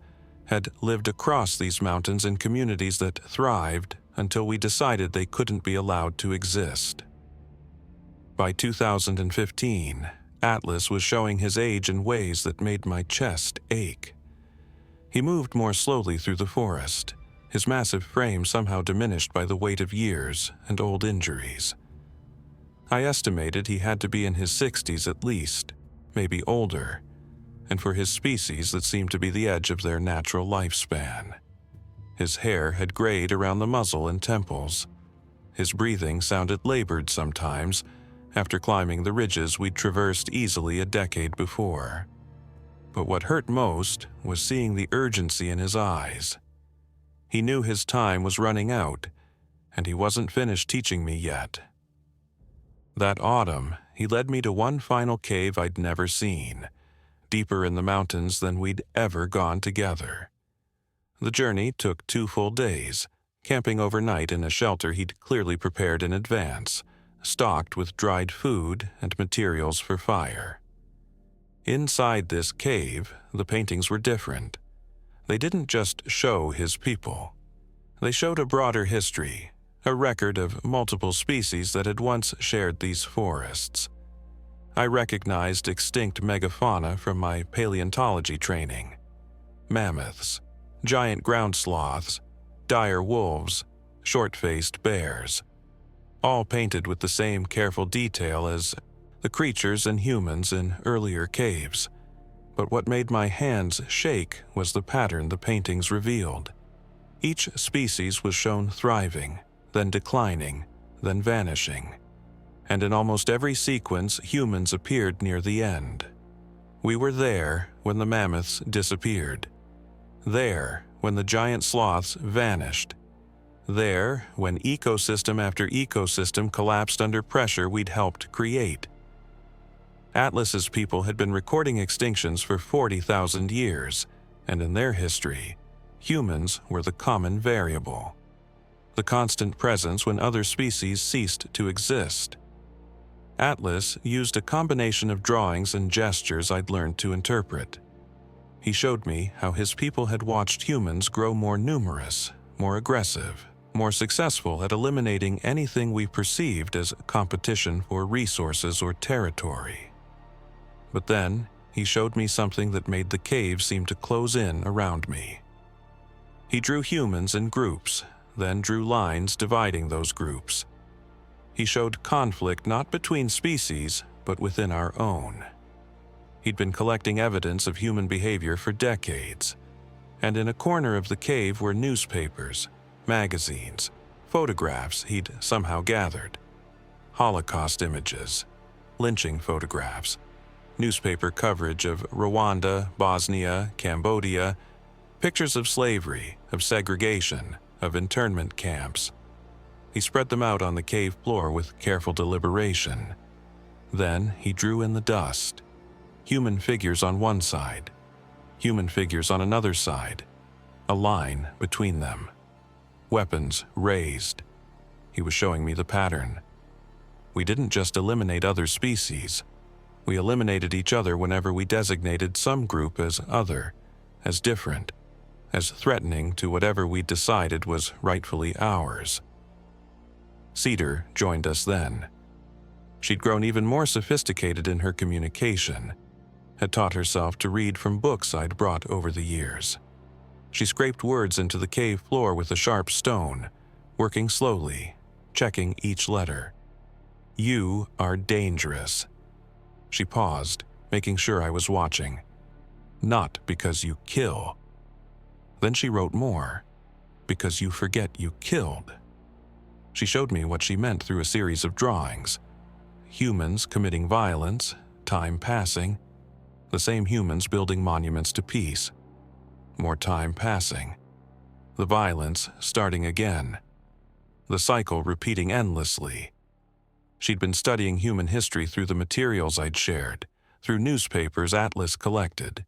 had lived across these mountains in communities that thrived until we decided they couldn't be allowed to exist. By 2015, Atlas was showing his age in ways that made my chest ache. He moved more slowly through the forest, his massive frame somehow diminished by the weight of years and old injuries. I estimated he had to be in his 60s at least, maybe older, and for his species that seemed to be the edge of their natural lifespan. His hair had grayed around the muzzle and temples. His breathing sounded labored sometimes, after climbing the ridges we'd traversed easily a decade before. But what hurt most was seeing the urgency in his eyes. He knew his time was running out, and he wasn't finished teaching me yet. That autumn, he led me to one final cave I'd never seen, deeper in the mountains than we'd ever gone together. The journey took 2 full days, camping overnight in a shelter he'd clearly prepared in advance, stocked with dried food and materials for fire. Inside this cave, the paintings were different. They didn't just show his people. They showed a broader history, a record of multiple species that had once shared these forests. I recognized extinct megafauna from my paleontology training. Mammoths, giant ground sloths, dire wolves, short-faced bears, all painted with the same careful detail as the creatures and humans in earlier caves. But what made my hands shake was the pattern the paintings revealed. Each species was shown thriving, then declining, then vanishing. And in almost every sequence, humans appeared near the end. We were there when the mammoths disappeared. There when the giant sloths vanished. There when ecosystem after ecosystem collapsed under pressure we'd helped create. Atlas's people had been recording extinctions for 40,000 years, and in their history, humans were the common variable, the constant presence when other species ceased to exist. Atlas used a combination of drawings and gestures I'd learned to interpret. He showed me how his people had watched humans grow more numerous, more aggressive, more successful at eliminating anything we perceived as competition for resources or territory. But then, he showed me something that made the cave seem to close in around me. He drew humans in groups, then drew lines dividing those groups. He showed conflict not between species, but within our own. He'd been collecting evidence of human behavior for decades, and in a corner of the cave were newspapers, magazines, photographs he'd somehow gathered, Holocaust images, lynching photographs, newspaper coverage of Rwanda, Bosnia, Cambodia, pictures of slavery, of segregation, of internment camps. He spread them out on the cave floor with careful deliberation. Then he drew in the dust, human figures on one side, human figures on another side, a line between them. Weapons raised. He was showing me the pattern. We didn't just eliminate other species. We eliminated each other whenever we designated some group as other, as different, as threatening to whatever we decided was rightfully ours. Cedar joined us then. She'd grown even more sophisticated in her communication, had taught herself to read from books I'd brought over the years. She scraped words into the cave floor with a sharp stone, working slowly, checking each letter. "You are dangerous." She paused, making sure I was watching. "Not because you kill." Then she wrote more. "Because you forget you killed." She showed me what she meant through a series of drawings. Humans committing violence, time passing, the same humans building monuments to peace. More time passing. The violence starting again. The cycle repeating endlessly. She'd been studying human history through the materials I'd shared, through newspapers Atlas collected,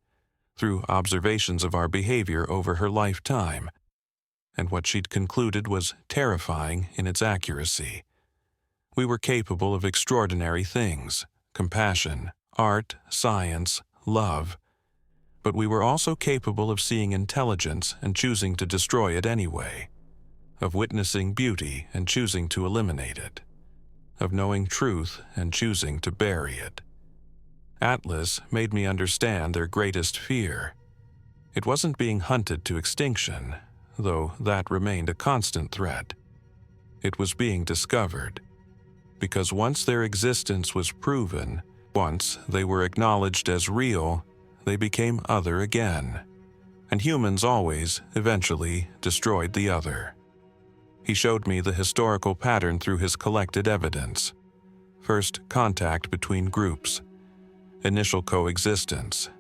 through observations of our behavior over her lifetime, and what she'd concluded was terrifying in its accuracy. We were capable of extraordinary things: compassion, art, science, love. But we were also capable of seeing intelligence and choosing to destroy it anyway, of witnessing beauty and choosing to eliminate it, of knowing truth and choosing to bury it. Atlas made me understand their greatest fear. It wasn't being hunted to extinction, though that remained a constant threat. It was being discovered, because once their existence was proven, once they were acknowledged as real, they became other again, and humans always, eventually, destroyed the other. He showed me the historical pattern through his collected evidence. First, contact between groups, initial coexistence,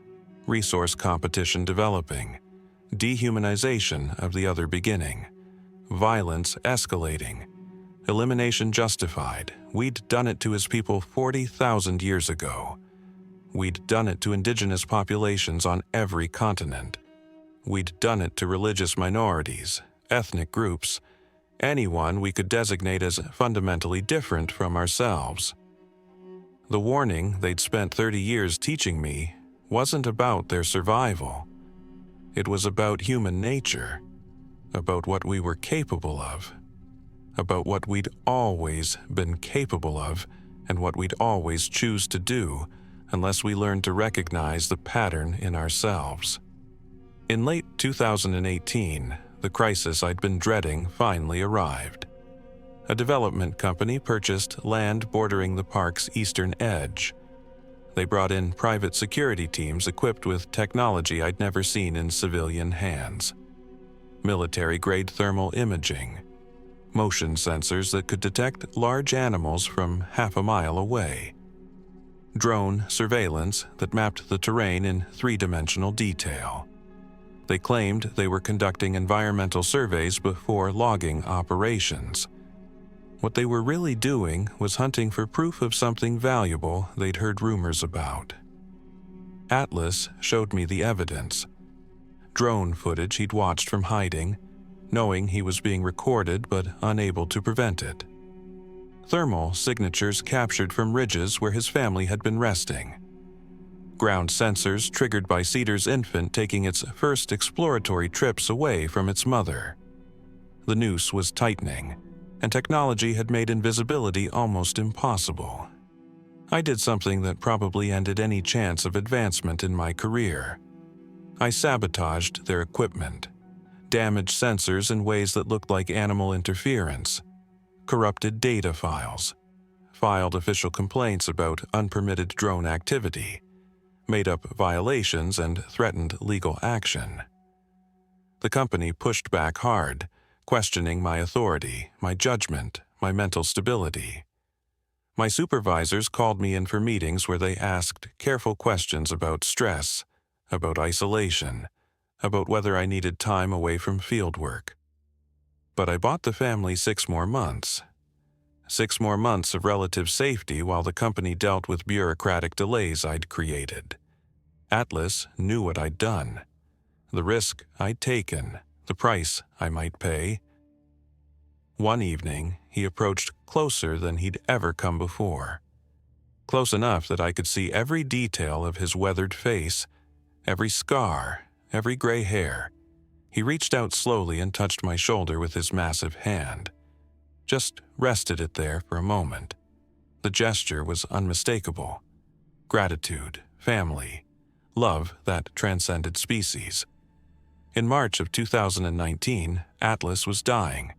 resource competition developing, dehumanization of the other beginning, violence escalating, elimination justified. We'd done it to his people 40,000 years ago. We'd done it to indigenous populations on every continent. We'd done it to religious minorities, ethnic groups, anyone we could designate as fundamentally different from ourselves. The warning they'd spent 30 years teaching me wasn't about their survival. It was about human nature, about what we were capable of, about what we'd always been capable of and what we'd always choose to do unless we learned to recognize the pattern in ourselves. In late 2018, the crisis I'd been dreading finally arrived. A development company purchased land bordering the park's eastern edge. They brought in private security teams equipped with technology I'd never seen in civilian hands. Military-grade thermal imaging, motion sensors that could detect large animals from half a mile away, drone surveillance that mapped the terrain in three-dimensional detail. They claimed they were conducting environmental surveys before logging operations. What they were really doing was hunting for proof of something valuable they'd heard rumors about. Atlas showed me the evidence. Drone footage he'd watched from hiding, knowing he was being recorded but unable to prevent it. Thermal signatures captured from ridges where his family had been resting. Ground sensors triggered by Cedar's infant taking its first exploratory trips away from its mother. The noose was tightening, and technology had made invisibility almost impossible. I did something that probably ended any chance of advancement in my career. I sabotaged their equipment, damaged sensors in ways that looked like animal interference, corrupted data files, filed official complaints about unpermitted drone activity, made up violations and threatened legal action. The company pushed back hard, questioning my authority, my judgment, my mental stability. My supervisors called me in for meetings where they asked careful questions about stress, about isolation, about whether I needed time away from field work. But I bought the family 6 more months. 6 more months of relative safety while the company dealt with bureaucratic delays I'd created. Atlas knew what I'd done, the risk I'd taken, the price I might pay. One evening, he approached closer than he'd ever come before. Close enough that I could see every detail of his weathered face, every scar, every gray hair. He reached out slowly and touched my shoulder with his massive hand. Just rested it there for a moment. The gesture was unmistakable. Gratitude, family, love that transcended species. In March of 2019, Atlas was dying.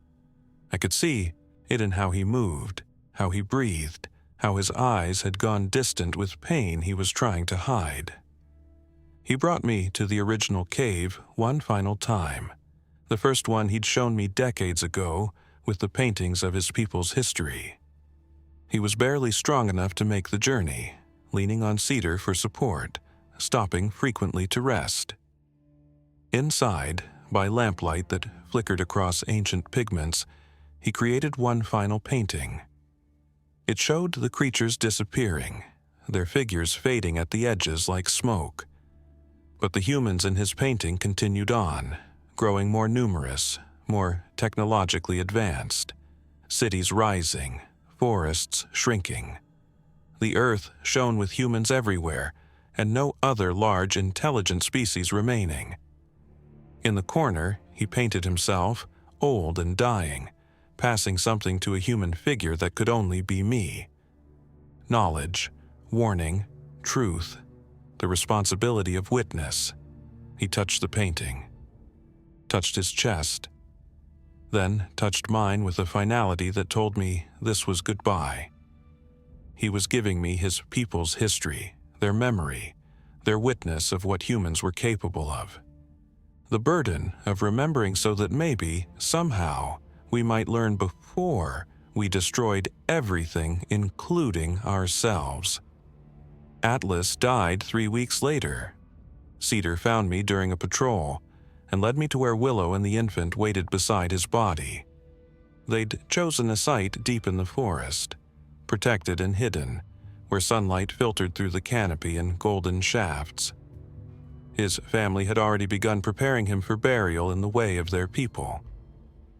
I could see it in how he moved, how he breathed, how his eyes had gone distant with pain he was trying to hide. He brought me to the original cave one final time, the first one he'd shown me decades ago with the paintings of his people's history. He was barely strong enough to make the journey, leaning on Cedar for support, stopping frequently to rest. Inside, by lamplight that flickered across ancient pigments, he created one final painting. It showed the creatures disappearing, their figures fading at the edges like smoke. But the humans in his painting continued on, growing more numerous, more technologically advanced. Cities rising, forests shrinking. The earth shone with humans everywhere, and no other large intelligent species remaining. In the corner, he painted himself, old and dying, passing something to a human figure that could only be me. Knowledge, warning, truth, the responsibility of witness. He touched the painting, touched his chest, then touched mine with a finality that told me this was goodbye. He was giving me his people's history, their memory, their witness of what humans were capable of. The burden of remembering so that maybe, somehow, we might learn before we destroyed everything, including ourselves. Atlas died 3 weeks later. Cedar found me during a patrol and led me to where Willow and the infant waited beside his body. They'd chosen a site deep in the forest, protected and hidden, where sunlight filtered through the canopy in golden shafts. His family had already begun preparing him for burial in the way of their people.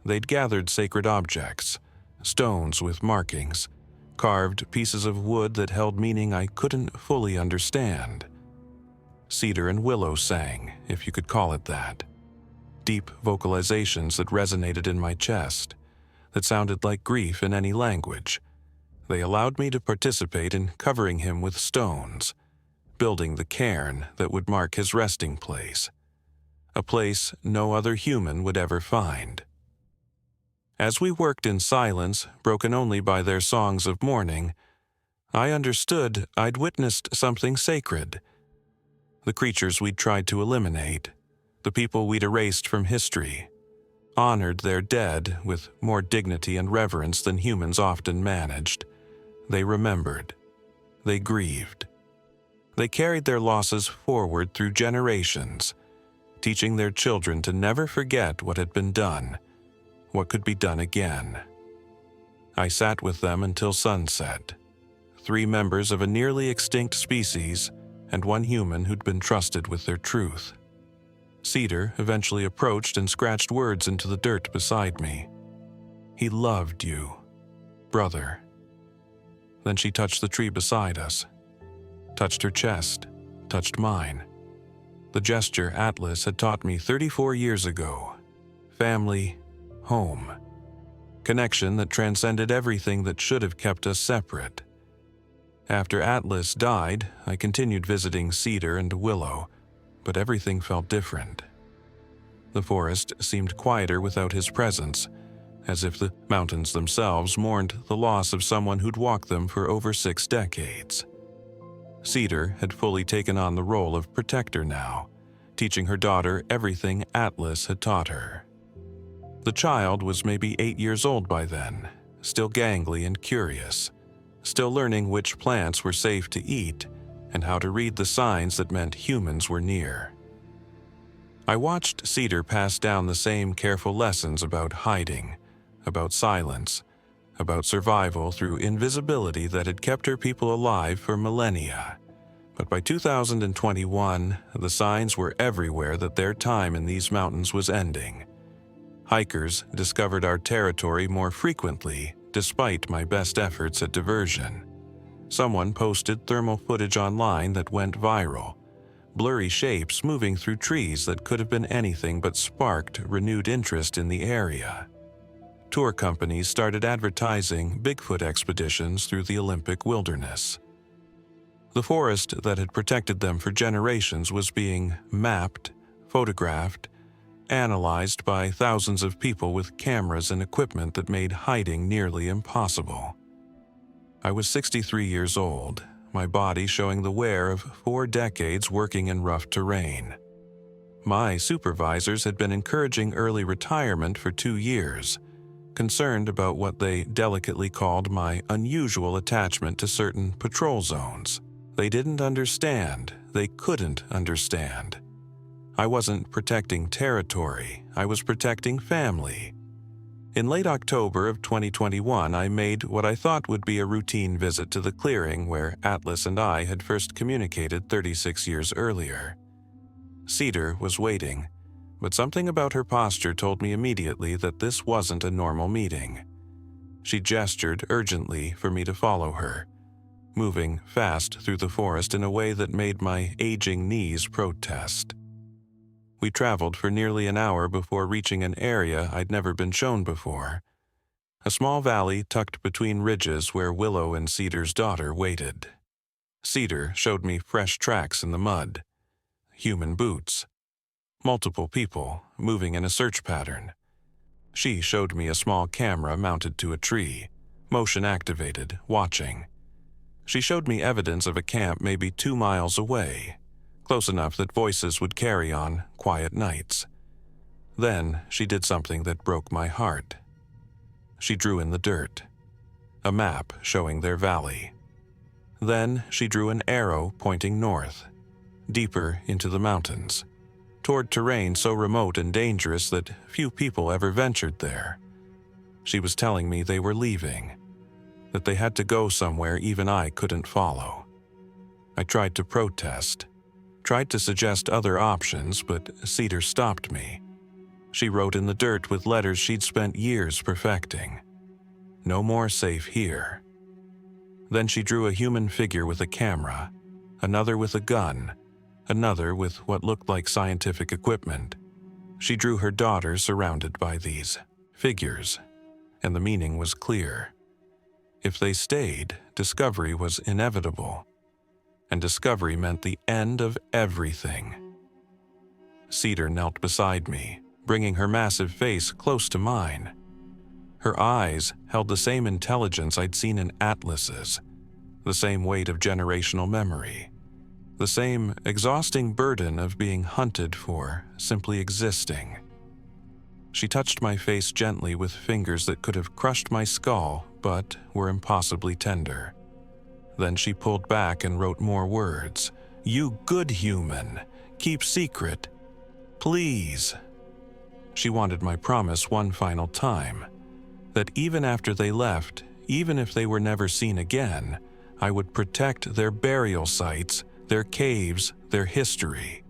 They'd gathered sacred objects, stones with markings, carved pieces of wood that held meaning I couldn't fully understand. Cedar and Willow sang, if you could call it that. Deep vocalizations that resonated in my chest, that sounded like grief in any language. They allowed me to participate in covering him with stones, building the cairn that would mark his resting place, a place no other human would ever find. As we worked in silence, broken only by their songs of mourning, I understood I'd witnessed something sacred. The creatures we'd tried to eliminate, the people we'd erased from history, honored their dead with more dignity and reverence than humans often managed. They remembered. They grieved. They carried their losses forward through generations, teaching their children to never forget what had been done, what could be done again. I sat with them until sunset. 3 members of a nearly extinct species and 1 human who'd been trusted with their truth. Cedar eventually approached and scratched words into the dirt beside me. He loved you, brother. Then she touched the tree beside us, touched her chest, touched mine. The gesture Atlas had taught me 34 years ago. Family, home. Connection that transcended everything that should have kept us separate. After Atlas died, I continued visiting Cedar and Willow, but everything felt different. The forest seemed quieter without his presence, as if the mountains themselves mourned the loss of someone who'd walked them for over 6 decades. Cedar had fully taken on the role of protector now, teaching her daughter everything Atlas had taught her. The child was maybe 8 years old by then, still gangly and curious, still learning which plants were safe to eat and how to read the signs that meant humans were near. I watched Cedar pass down the same careful lessons about hiding, about silence, about survival through invisibility that had kept her people alive for millennia. But by 2021, the signs were everywhere that their time in these mountains was ending. Hikers discovered our territory more frequently, despite my best efforts at diversion. Someone posted thermal footage online that went viral, blurry shapes moving through trees that could have been anything but sparked renewed interest in the area. Tour companies started advertising Bigfoot expeditions through the Olympic wilderness. The forest that had protected them for generations was being mapped, photographed, analyzed by thousands of people with cameras and equipment that made hiding nearly impossible. I was 63 years old, my body showing the wear of 4 decades working in rough terrain. My supervisors had been encouraging early retirement for 2 years, concerned about what they delicately called my unusual attachment to certain patrol zones. They didn't understand. They couldn't understand. I wasn't protecting territory. I was protecting family. In late October of 2021, I made what I thought would be a routine visit to the clearing where Atlas and I had first communicated 36 years earlier. Cedar was waiting, but something about her posture told me immediately that this wasn't a normal meeting. She gestured urgently for me to follow her. moving fast through the forest in a way that made my aging knees protest. We traveled for nearly an hour before reaching an area I'd never been shown before. A small valley tucked between ridges where Willow and Cedar's daughter waited. Cedar showed me fresh tracks in the mud, human boots, multiple people moving in a search pattern. She showed me a small camera mounted to a tree, motion activated, watching. She showed me evidence of a camp maybe 2 miles away, close enough that voices would carry on quiet nights. Then she did something that broke my heart. She drew in the dirt, a map showing their valley. Then she drew an arrow pointing north, deeper into the mountains, toward terrain so remote and dangerous that few people ever ventured there. She was telling me they were leaving, that they had to go somewhere even I couldn't follow. I tried to protest, tried to suggest other options, but Cedar stopped me. She wrote in the dirt with letters she'd spent years perfecting. No more safe here. Then she drew a human figure with a camera, another with a gun, another with what looked like scientific equipment. She drew her daughter surrounded by these figures, and the meaning was clear. If they stayed, discovery was inevitable, and discovery meant the end of everything. Cedar knelt beside me, bringing her massive face close to mine. Her eyes held the same intelligence I'd seen in atlases, the same weight of generational memory, the same exhausting burden of being hunted for simply existing. She touched my face gently with fingers that could have crushed my skull but were impossibly tender. Then she pulled back and wrote more words. "You good human, keep secret. Please." She wanted my promise one final time, that even after they left, even if they were never seen again, I would protect their burial sites, their caves, their history,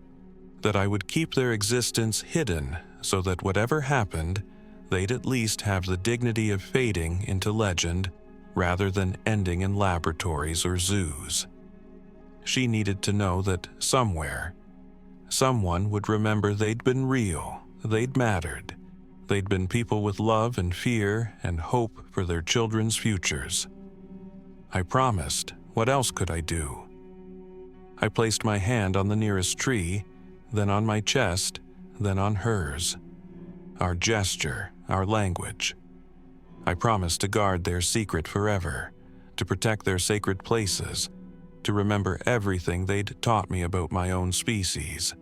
that I would keep their existence hidden so that whatever happened, they'd at least have the dignity of fading into legend rather than ending in laboratories or zoos. She needed to know that somewhere, someone would remember they'd been real, they'd mattered, they'd been people with love and fear and hope for their children's futures. I promised. What else could I do? I placed my hand on the nearest tree, then on my chest, then on hers. Our gesture, our language. I promised to guard their secret forever, to protect their sacred places, to remember everything they'd taught me about my own species.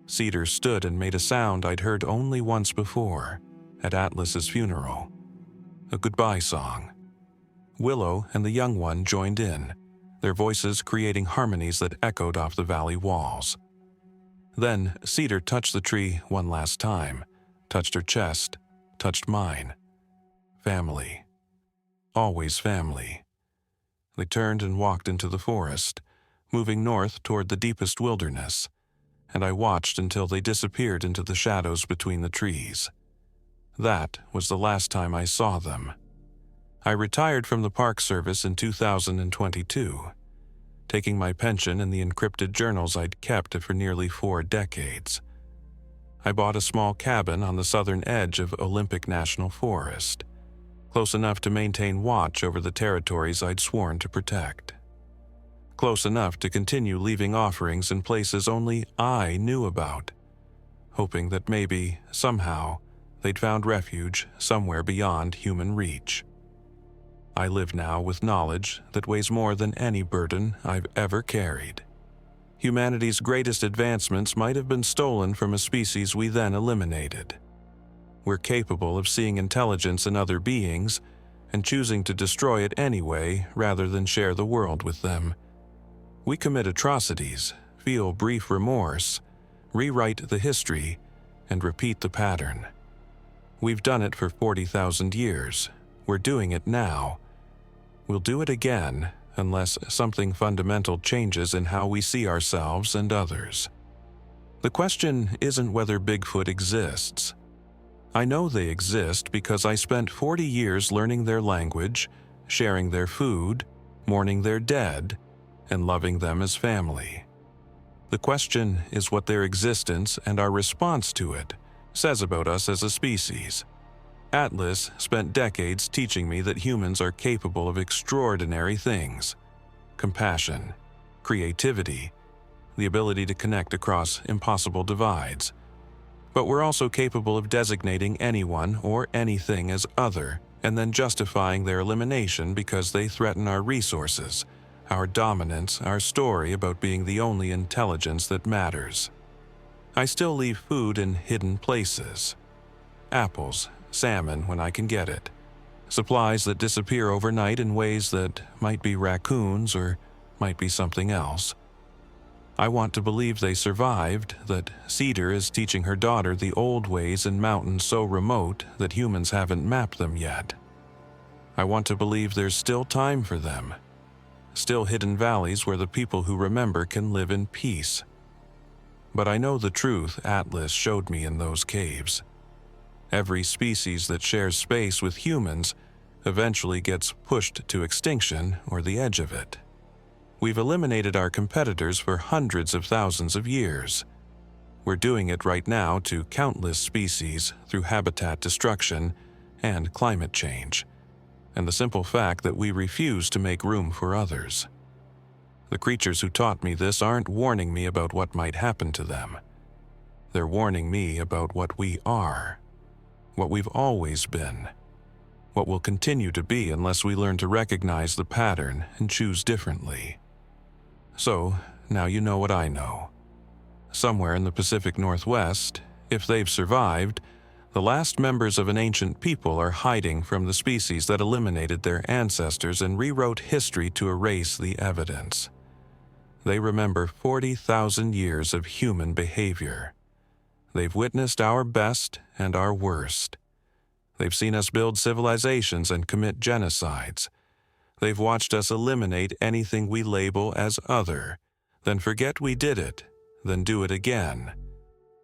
Cedar stood and made a sound I'd heard only once before, at Atlas's funeral. A goodbye song. Willow and the young one joined in, their voices creating harmonies that echoed off the valley walls. Then Cedar touched the tree one last time, touched her chest, touched mine. Family. Always family. They turned and walked into the forest, moving north toward the deepest wilderness, and I watched until they disappeared into the shadows between the trees. That was the last time I saw them. I retired from the Park Service in 2022, taking my pension in the encrypted journals I'd kept for nearly 4 decades. I bought a small cabin on the southern edge of Olympic National Forest, close enough to maintain watch over the territories I'd sworn to protect. Close enough to continue leaving offerings in places only I knew about, hoping that maybe, somehow, they'd found refuge somewhere beyond human reach. I live now with knowledge that weighs more than any burden I've ever carried. Humanity's greatest advancements might have been stolen from a species we then eliminated. We're capable of seeing intelligence in other beings and choosing to destroy it anyway rather than share the world with them. We commit atrocities, feel brief remorse, rewrite the history, and repeat the pattern. We've done it for 40,000 years. We're doing it now. We'll do it again unless something fundamental changes in how we see ourselves and others. The question isn't whether Bigfoot exists. I know they exist because I spent 40 years learning their language, sharing their food, mourning their dead, and loving them as family. The question is what their existence and our response to it says about us as a species. Atlas spent decades teaching me that humans are capable of extraordinary things: compassion, creativity, the ability to connect across impossible divides. But we're also capable of designating anyone or anything as other and then justifying their elimination because they threaten our resources, our dominance, our story about being the only intelligence that matters. I still leave food in hidden places. Apples, salmon when I can get it. Supplies that disappear overnight in ways that might be raccoons or might be something else. I want to believe they survived, that Cedar is teaching her daughter the old ways in mountains so remote that humans haven't mapped them yet. I want to believe there's still time for them. Still hidden valleys where the people who remember can live in peace. But I know the truth Atlas showed me in those caves. Every species that shares space with humans eventually gets pushed to extinction or the edge of it. We've eliminated our competitors for hundreds of thousands of years. We're doing it right now to countless species through habitat destruction and climate change, and the simple fact that we refuse to make room for others. The creatures who taught me this aren't warning me about what might happen to them. They're warning me about what we are, what we've always been, what we'll continue to be unless we learn to recognize the pattern and choose differently. So, now you know what I know. Somewhere in the Pacific Northwest, if they've survived, the last members of an ancient people are hiding from the species that eliminated their ancestors and rewrote history to erase the evidence. They remember 40,000 years of human behavior. They've witnessed our best and our worst. They've seen us build civilizations and commit genocides. They've watched us eliminate anything we label as other, then forget we did it, then do it again.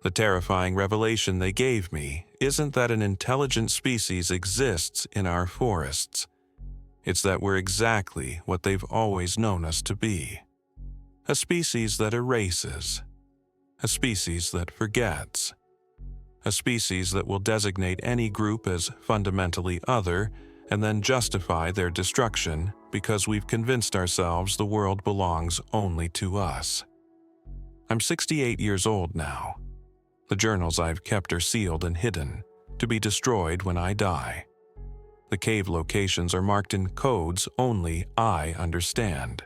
The terrifying revelation they gave me isn't that an intelligent species exists in our forests. It's that we're exactly what they've always known us to be. A species that erases. A species that forgets. A species that will designate any group as fundamentally other and then justify their destruction because we've convinced ourselves the world belongs only to us. I'm 68 years old now. The journals I've kept are sealed and hidden, to be destroyed when I die. The cave locations are marked in codes only I understand.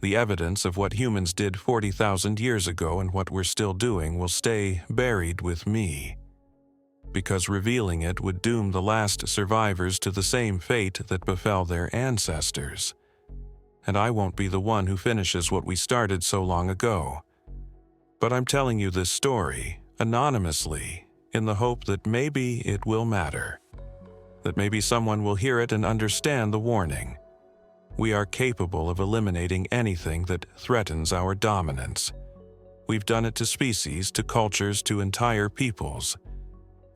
The evidence of what humans did 40,000 years ago and what we're still doing will stay buried with me, because revealing it would doom the last survivors to the same fate that befell their ancestors. And I won't be the one who finishes what we started so long ago. But I'm telling you this story anonymously in the hope that maybe it will matter, that maybe someone will hear it and understand the warning. We are capable of eliminating anything that threatens our dominance. We've done it to species, to cultures, to entire peoples.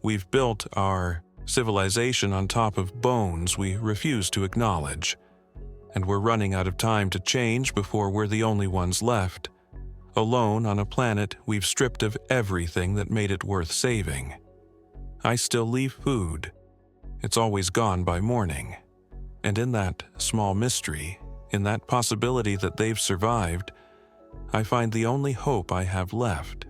We've built our civilization on top of bones we refuse to acknowledge, and we're running out of time to change before we're the only ones left, alone on a planet we've stripped of everything that made it worth saving. I still leave food. It's always gone by morning. And in that small mystery, in that possibility that they've survived, I find the only hope I have left.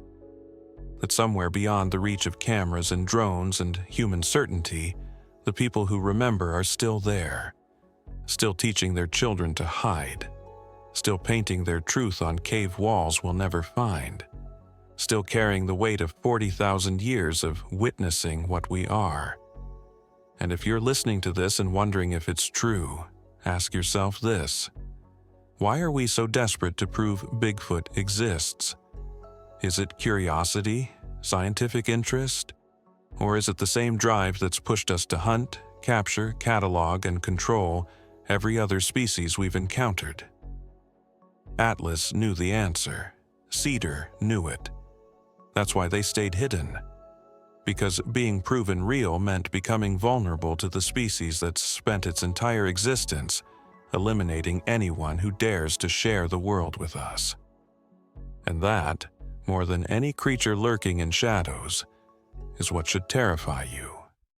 That somewhere beyond the reach of cameras and drones and human certainty, the people who remember are still there, still teaching their children to hide, still painting their truth on cave walls we'll never find, still carrying the weight of 40,000 years of witnessing what we are. And if you're listening to this and wondering if it's true, ask yourself this: why are we so desperate to prove Bigfoot exists? Is it curiosity, scientific interest, or is it the same drive that's pushed us to hunt, capture, catalog, and control every other species we've encountered? Atlas knew the answer. Cedar knew it. That's why they stayed hidden. Because being proven real meant becoming vulnerable to the species that's spent its entire existence eliminating anyone who dares to share the world with us. And that, more than any creature lurking in shadows, is what should terrify you.